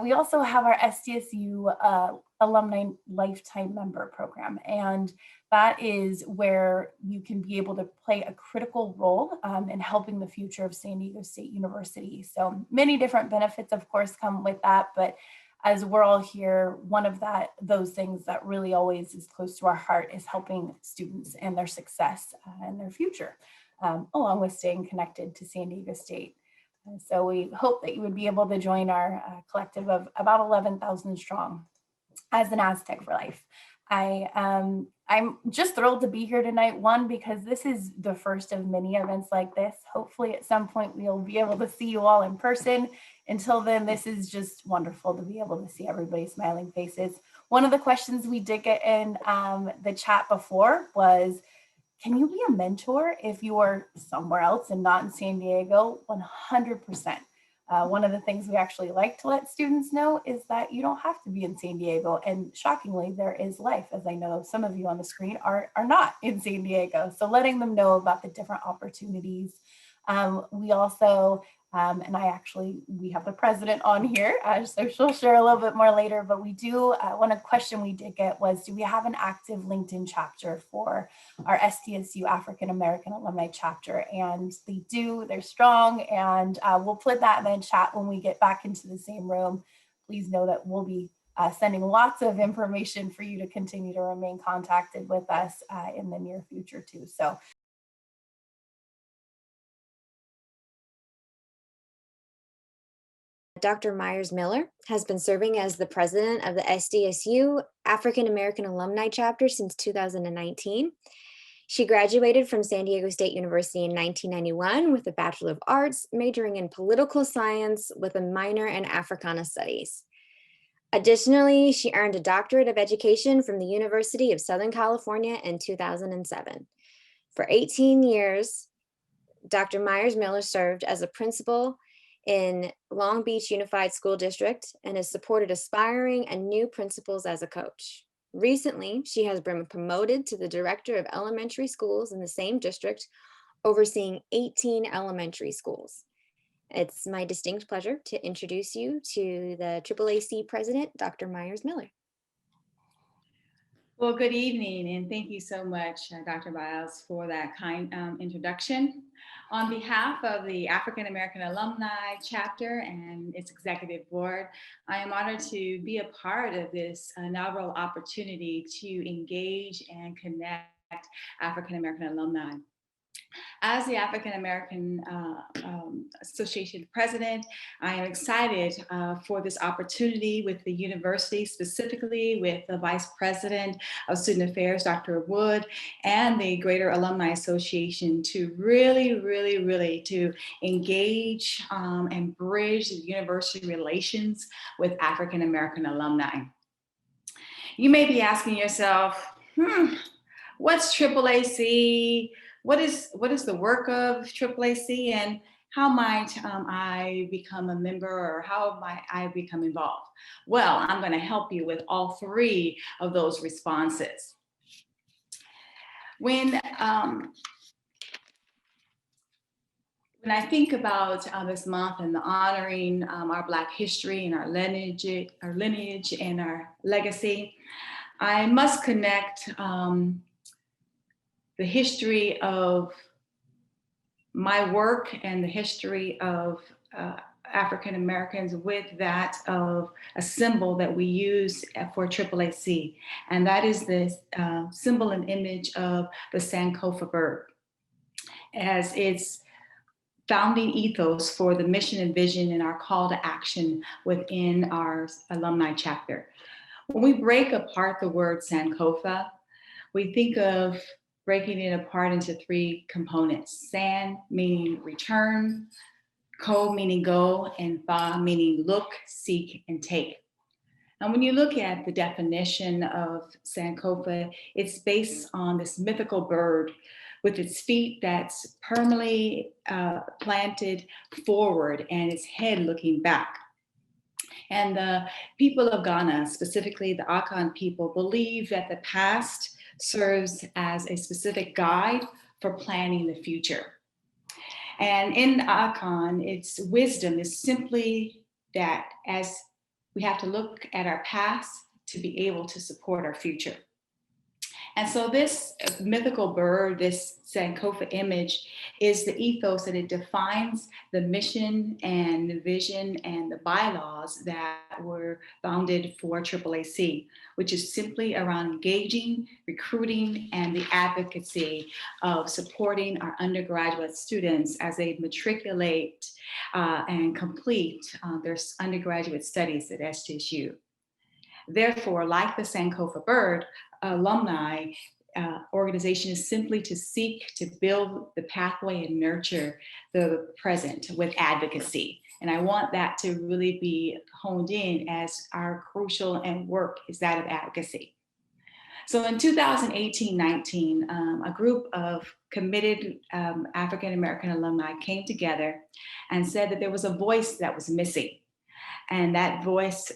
We also have our Sdsu Alumni Lifetime Member Program, and that is where you can be able to play a critical role in helping the future of San Diego State University. So many different benefits, of course, come with that, but as we're all here, one of those things that really always is close to our heart is helping students and their success and their future, along with staying connected to San Diego State. So we hope that you would be able to join our collective of about 11,000 strong as an Aztec for life. I'm just thrilled to be here tonight, one, because this is the first of many events like this. Hopefully at some point we'll be able to see you all in person. Until then, this is just wonderful to be able to see everybody's smiling faces. One of the questions we did get in the chat before was, can you be a mentor if you are somewhere else and not in San Diego? 100%. One of the things we actually like to let students know is that you don't have to be in San Diego. And shockingly, there is life, as I know some of you on the screen are not in San Diego. So letting them know about the different opportunities. We also, we have the president on here, so she'll share a little bit more later, but we do, one question we did get was, do we have an active LinkedIn chapter for our Sdsu African American Alumni chapter? And they do, they're strong, and we'll put that in the chat when we get back into the same room. Please know that we'll be sending lots of information for you to continue to remain contacted with us in the near future too. So. Dr. Meyers Miller has been serving as the president of the Sdsu African American Alumni Chapter since 2019. She graduated from San Diego State University in 1991 with a Bachelor of Arts, majoring in political science with a minor in Africana studies. Additionally, she earned a doctorate of education from the University of Southern California in 2007. For 18 years, Dr. Meyers Miller served as a principal in Long Beach Unified School District and has supported aspiring and new principals as a coach. Recently, she has been promoted to the director of elementary schools in the same district, overseeing 18 elementary schools. It's my distinct pleasure to introduce you to the AAAC president, Dr. Meyers Miller. Well, good evening, and thank you so much, Dr. Biles, for that kind introduction. On behalf of the African American Alumni Chapter and its executive board, I am honored to be a part of this inaugural opportunity to engage and connect African American alumni. As the African American Association president, I am excited for this opportunity with the university, specifically with the Vice President of Student Affairs, Dr. Wood, and the Greater Alumni Association to really to engage and bridge the university relations with African American alumni. You may be asking yourself, what's AAAC? What is the work of AAAC, and how might I become a member, or how might I become involved? Well, I'm going to help you with all three of those responses. When I think about this month and the honoring our Black history and our lineage and our legacy, I must connect the history of my work and the history of African Americans with that of a symbol that we use for AAAC, and that is this symbol and image of the Sankofa bird as its founding ethos for the mission and vision and our call to action within our alumni chapter. When we break apart the word Sankofa, we think of breaking it apart into three components: san meaning return, ko meaning go, and fa meaning look, seek, and take. And when you look at the definition of Sankofa, it's based on this mythical bird with its feet that's permanently planted forward and its head looking back. And the people of Ghana, specifically the Akan people, believe that the past serves as a specific guide for planning the future. And in Akan, its wisdom is simply that as we have to look at our past to be able to support our future. And so this mythical bird, this Sankofa image, is the ethos that it defines the mission and the vision and the bylaws that were founded for AAAC, which is simply around engaging, recruiting, and the advocacy of supporting our undergraduate students as they matriculate and complete their undergraduate studies at Sdsu. Therefore, like the Sankofa bird, alumni organization is simply to seek to build the pathway and nurture the present with advocacy. And I want that to really be honed in as our crucial and work is that of advocacy. So in 2018-19, a group of committed African-American alumni came together and said that there was a voice that was missing. And that voice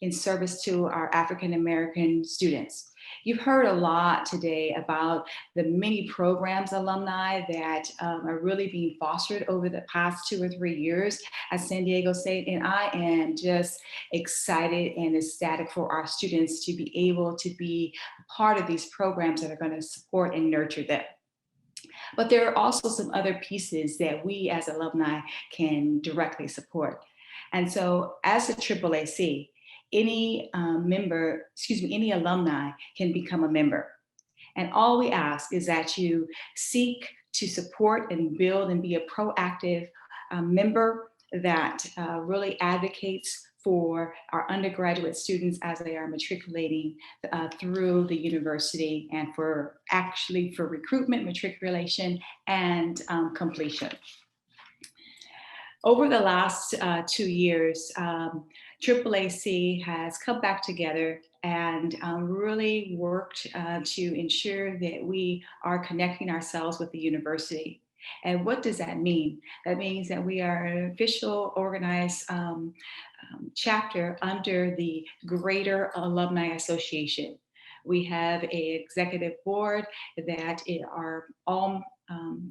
in service to our African-American students. You've heard a lot today about the many programs, alumni, that are really being fostered over the past 2 or 3 years at San Diego State. And I am just excited and ecstatic for our students to be able to be part of these programs that are going to support and nurture them. But there are also some other pieces that we as alumni can directly support. And so as a AAAC, any any alumni can become a member. And all we ask is that you seek to support and build and be a proactive member that really advocates for our undergraduate students as they are matriculating through the university, and for recruitment, matriculation, and completion. Over the last 2 years, AAAC has come back together and really worked to ensure that we are connecting ourselves with the university. And what does that mean? That means that we are an official organized chapter under the Greater Alumni Association. We have an executive board that are all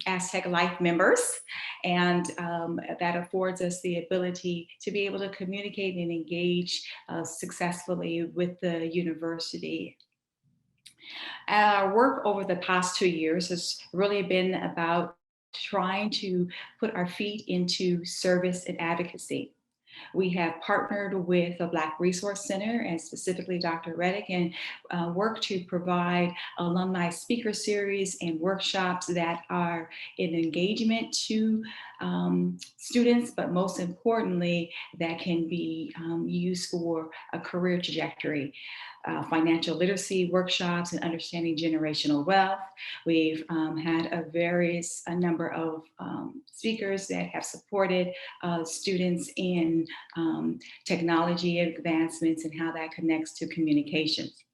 Aztec Life members, and that affords us the ability to be able to communicate and engage successfully with the university. Our work over the past 2 years has really been about trying to put our feet into service and advocacy. We have partnered with the Black Resource Center and specifically Dr. Reddick, and work to provide alumni speaker series and workshops that are in engagement to students, but most importantly, that can be used for a career trajectory. Financial literacy workshops and understanding generational wealth. We've had a number of speakers that have supported students in technology advancements and how that connects to communications.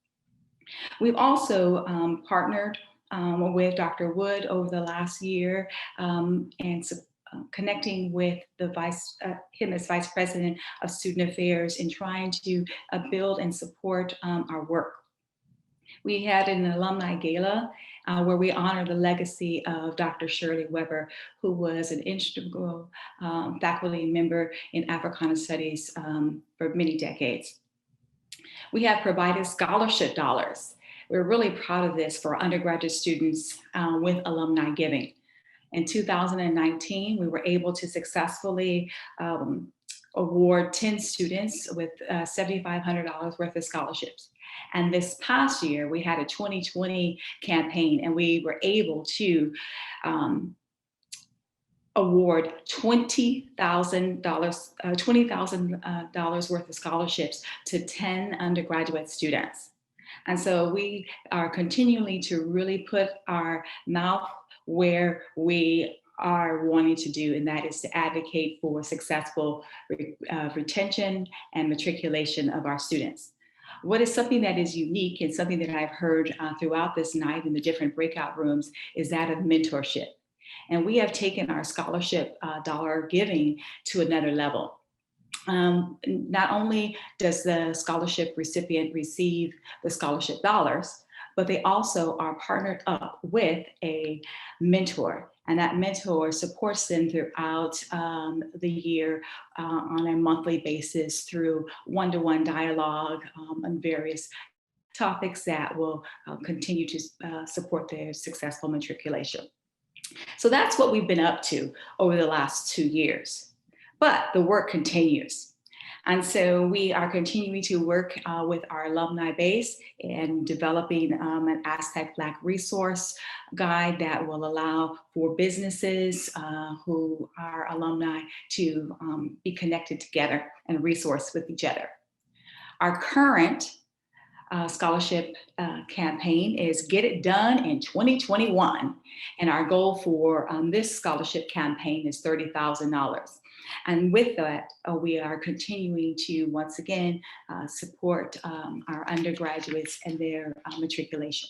We've also partnered with Dr. Wood over the last year and connecting with him as Vice President of Student Affairs and trying to build and support our work. We had an alumni gala where we honor the legacy of Dr. Shirley Weber, who was an integral faculty member in Africana Studies for many decades. We have provided scholarship dollars. We're really proud of this for undergraduate students with alumni giving. In 2019, we were able to successfully award 10 students with $7,500 worth of scholarships. And this past year, we had a 2020 campaign, and we were able to award $20,000 worth of scholarships to 10 undergraduate students. And so we are continuing to really put our mouth where we are wanting to do, and that is to advocate for successful retention and matriculation of our students. What is something that is unique and something that I've heard throughout this night in the different breakout rooms is that of mentorship. And we have taken our scholarship dollar giving to another level. Not only does the scholarship recipient receive the scholarship dollars, but they also are partnered up with a mentor. And that mentor supports them throughout the year on a monthly basis through one-to-one dialogue on various topics that will continue to support their successful matriculation. So that's what we've been up to over the last 2 years. But the work continues. And so we are continuing to work with our alumni base and developing an Aztec Black resource guide that will allow for businesses who are alumni to be connected together and resource with each other. Our current scholarship campaign is Get It Done in 2021. And our goal for this scholarship campaign is $30,000. And with that, we are continuing to, once again, support our undergraduates and their matriculation.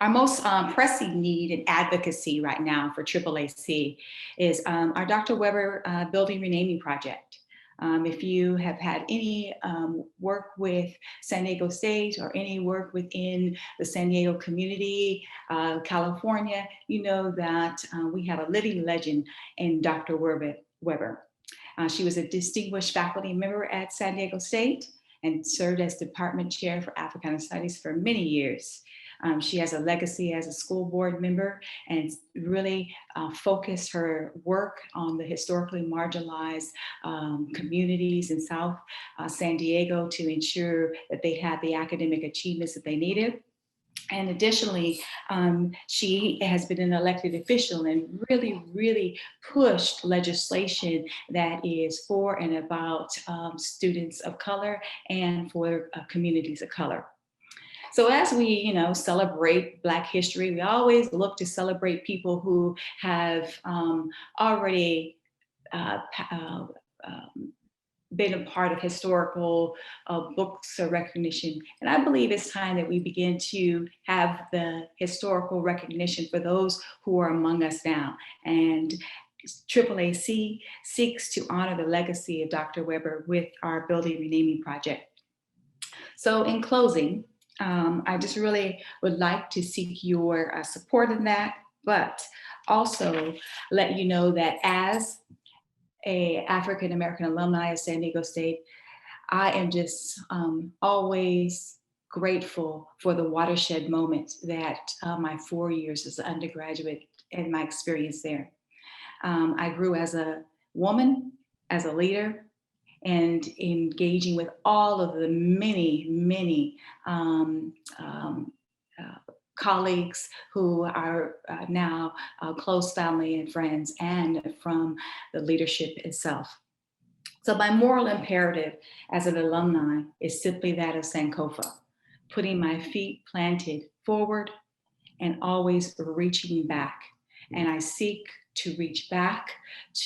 Our most pressing need and advocacy right now for AAAC is our Dr. Weber Building Renaming Project. If you have had any work with San Diego State or any work within the San Diego community, California, you know that we have a living legend in Dr. Weber. She was a distinguished faculty member at San Diego State and served as department chair for Africana Studies for many years. She has a legacy as a school board member and really focused her work on the historically marginalized communities in South San Diego to ensure that they had the academic achievements that they needed. And additionally, she has been an elected official and really pushed legislation that is for and about students of color and for communities of color. So as we, celebrate Black history, we always look to celebrate people who have already been a part of historical books or recognition. And I believe it's time that we begin to have the historical recognition for those who are among us now. And AAAC seeks to honor the legacy of Dr. Weber with our building renaming project. So in closing, I just really would like to seek your support in that, but also let you know that as an African American alumni of San Diego State, I am just always grateful for the watershed moment that my 4 years as an undergraduate and my experience there. I grew as a woman, as a leader, and engaging with all of the many colleagues who are now close family and friends, and from the leadership itself. So my moral imperative as an alumni is simply that of Sankofa, putting my feet planted forward and always reaching back. And I seek to reach back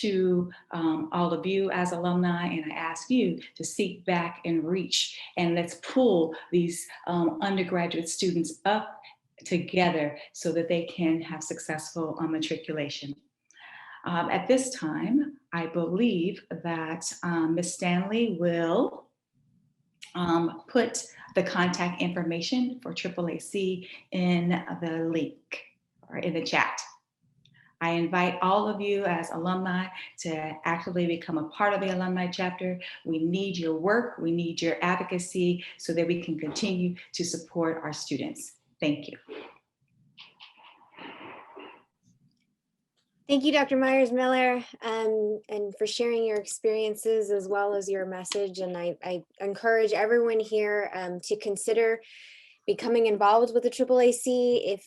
to all of you as alumni, and I ask you to seek back and reach, and let's pull these undergraduate students up together so that they can have successful matriculation. At this time, I believe that Ms. Stanley will put the contact information for AAAC in the link or in the chat. I invite all of you as alumni to actively become a part of the alumni chapter. We need your work, we need your advocacy so that we can continue to support our students. Thank you. Thank you, Dr. Meyers-Miller, and for sharing your experiences as well as your message. And I encourage everyone here to consider becoming involved with the AAAC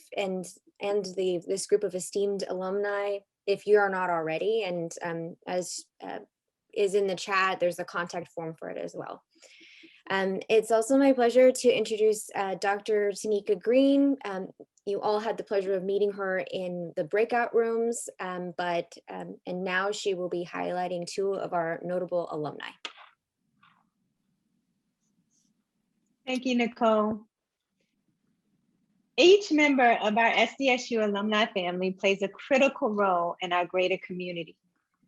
and this group of esteemed alumni if you are not already. And as is in the chat, there's a contact form for it as well. It's also my pleasure to introduce Dr. Tanika Green. You all had the pleasure of meeting her in the breakout rooms, and now she will be highlighting two of our notable alumni. Thank you, Nicole. Each member of our SDSU alumni family plays a critical role in our greater community.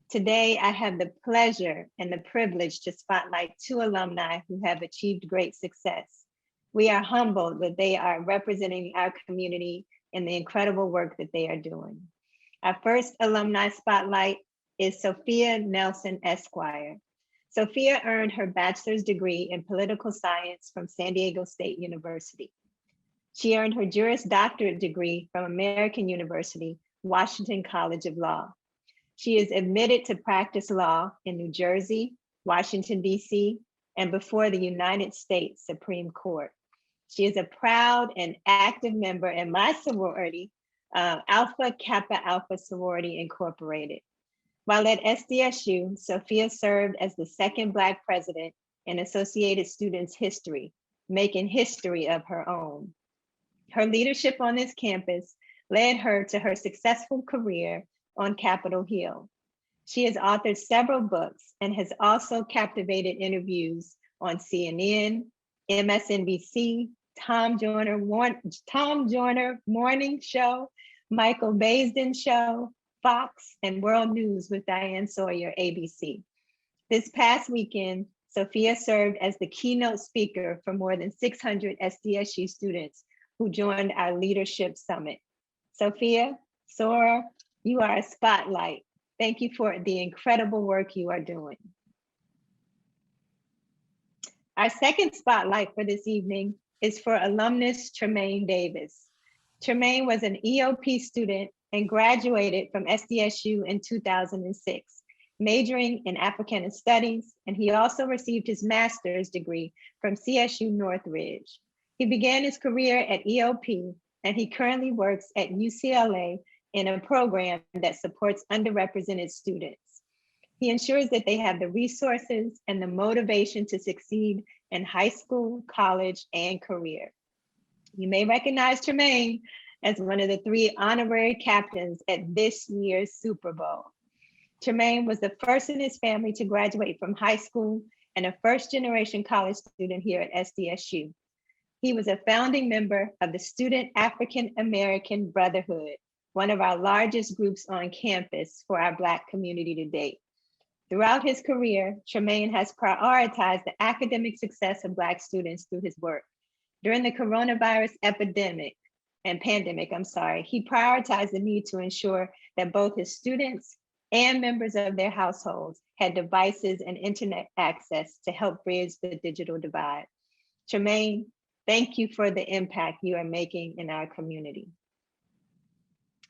Today, I have the pleasure and the privilege to spotlight two alumni who have achieved great success. We are humbled that they are representing our community in the incredible work that they are doing. Our first alumni spotlight is Sophia Nelson Esquire. Sophia earned her bachelor's degree in political science from San Diego State University. She earned her Juris Doctorate degree from American University, Washington College of Law. She is admitted to practice law in New Jersey, Washington, D.C., and before the United States Supreme Court. She is a proud and active member in my sorority, Alpha Kappa Alpha Sorority Incorporated. While at SDSU, Sophia served as the second Black president in Associated Students history, making history of her own. Her leadership on this campus led her to her successful career on Capitol Hill. She has authored several books and has also captivated interviews on CNN, MSNBC, Tom Joyner Morning Show, Michael Baisden Show, Fox, and World News with Diane Sawyer, ABC. This past weekend, Sophia served as the keynote speaker for more than 600 SDSU students who joined our leadership summit. Sophia, Sora, you are a spotlight. Thank you for the incredible work you are doing. Our second spotlight for this evening is for alumnus Tremaine Davis. Tremaine was an EOP student and graduated from SDSU in 2006, majoring in Africana Studies, and he also received his master's degree from CSU Northridge. He began his career at EOP, and he currently works at UCLA in a program that supports underrepresented students. He ensures that they have the resources and the motivation to succeed in high school, college, and career. You may recognize Tremaine as one of the 3 honorary captains at this year's Super Bowl. Tremaine was the first in his family to graduate from high school and a first-generation college student here at SDSU. He was a founding member of the Student African American Brotherhood, one of our largest groups on campus for our Black community to date. Throughout his career, Tremaine has prioritized the academic success of Black students through his work. During the coronavirus pandemic, he prioritized the need to ensure that both his students and members of their households had devices and internet access to help bridge the digital divide. Tremaine, thank you for the impact you are making in our community.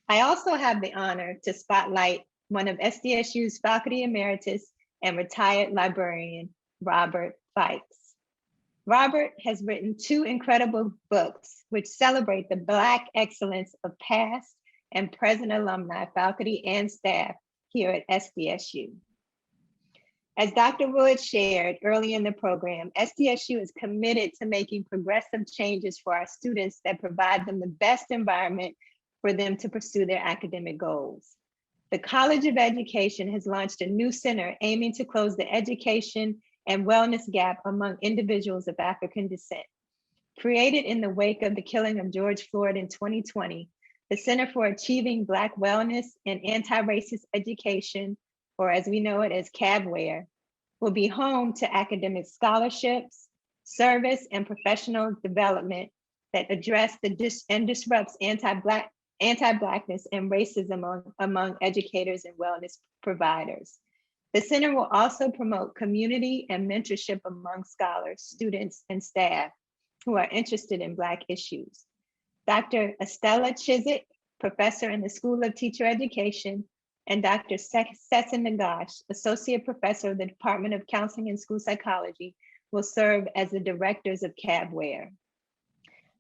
I also have the honor to spotlight one of SDSU's faculty emeritus and retired librarian, Robert Fikes. Robert has written 2 incredible books which celebrate the Black excellence of past and present alumni, faculty, and staff here at SDSU. As Dr. Wood shared early in the program, SDSU is committed to making progressive changes for our students that provide them the best environment for them to pursue their academic goals. The College of Education has launched a new center aiming to close the education and wellness gap among individuals of African descent. Created in the wake of the killing of George Floyd in 2020, the Center for Achieving Black Wellness and Anti-Racist Education, or as we know it as CABWARE, will be home to academic scholarships, service, and professional development that address and disrupts anti-Blackness and racism among educators and wellness providers. The center will also promote community and mentorship among scholars, students, and staff who are interested in Black issues. Dr. Estella Chiswick, professor in the School of Teacher Education, and Dr. Sesson Nagash, associate professor of the Department of Counseling and School Psychology, will serve as the directors of CABWARE.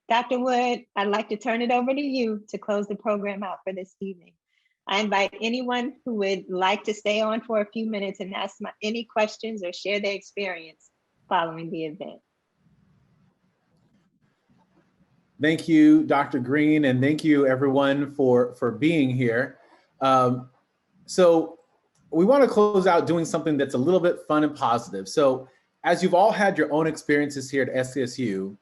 Dr. Wood, I'd like to turn it over to you to close the program out for this evening. I invite anyone who would like to stay on for a few minutes and ask any questions or share their experience following the event. Thank you, Dr. Green, and thank you everyone for being here. So we want to close out doing something that's a little bit fun and positive. So as you've all had your own experiences here at SDSU,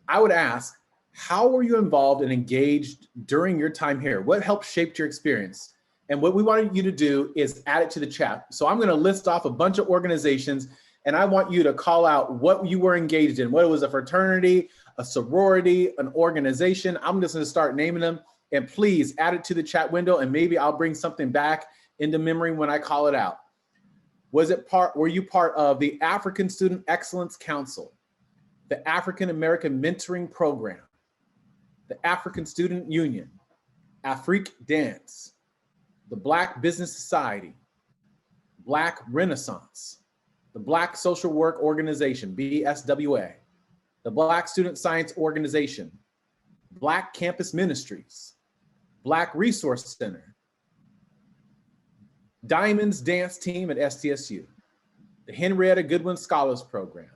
I would ask, how were you involved and engaged during your time here? What helped shape your experience? And what we wanted you to do is add it to the chat. So I'm going to list off a bunch of organizations, and I want you to call out what you were engaged in, whether it was a fraternity, a sorority, an organization. I'm just going to start naming them, and please add it to the chat window, and maybe I'll bring something back into memory when I call it out. Were you part of the African Student Excellence Council, the African American Mentoring Program, the African Student Union, Afrique Dance, the Black Business Society, Black Renaissance, the Black Social Work Organization, BSWA, the Black Student Science Organization, Black Campus Ministries, Black Resource Center, Diamonds Dance Team at SDSU, the Henrietta Goodwin Scholars Program,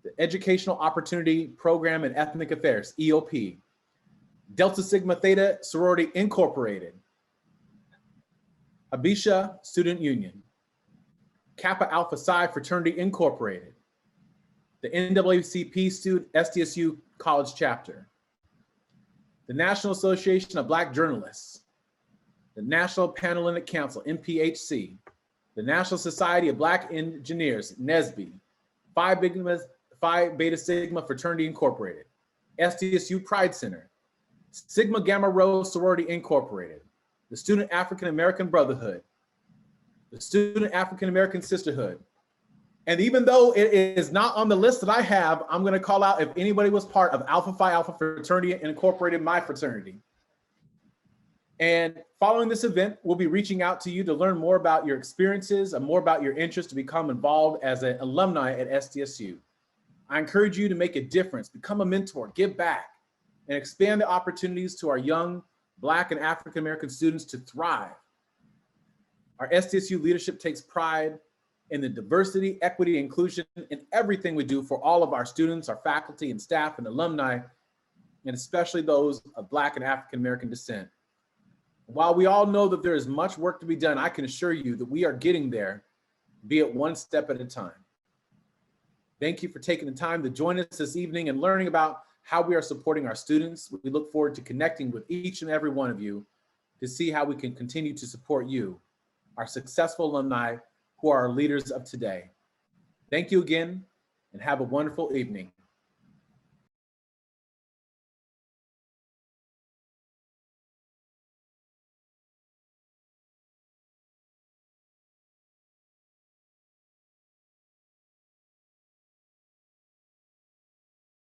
the Educational Opportunity Program in Ethnic Affairs, EOP, Delta Sigma Theta Sorority Incorporated, Abisha Student Union, Kappa Alpha Psi Fraternity Incorporated, the NAACP Student SDSU College Chapter, the National Association of Black Journalists, the National Panhellenic Council, NPHC, the National Society of Black Engineers, NSBE, Phi Beta Sigma Fraternity Incorporated, SDSU Pride Center, Sigma Gamma Rho Sorority Incorporated, the Student African American Brotherhood, the Student African American Sisterhood. And even though it is not on the list that I have, I'm going to call out if anybody was part of Alpha Phi Alpha Fraternity Incorporated, my fraternity. And following this event, we'll be reaching out to you to learn more about your experiences and more about your interest to become involved as an alumni at SDSU. I encourage you to make a difference, become a mentor, give back, and expand the opportunities to our young Black and African American students to thrive. Our SDSU leadership takes pride in the diversity, equity, inclusion in everything we do for all of our students, our faculty and staff and alumni, and especially those of Black and African American descent. While we all know that there is much work to be done, I can assure you that we are getting there. be it one step at a time. Thank you for taking the time to join us this evening and learning about how we are supporting our students. We look forward to connecting with each and every one of you to see how we can continue to support you, our successful alumni who are our leaders of today. Thank you again, and have a wonderful evening.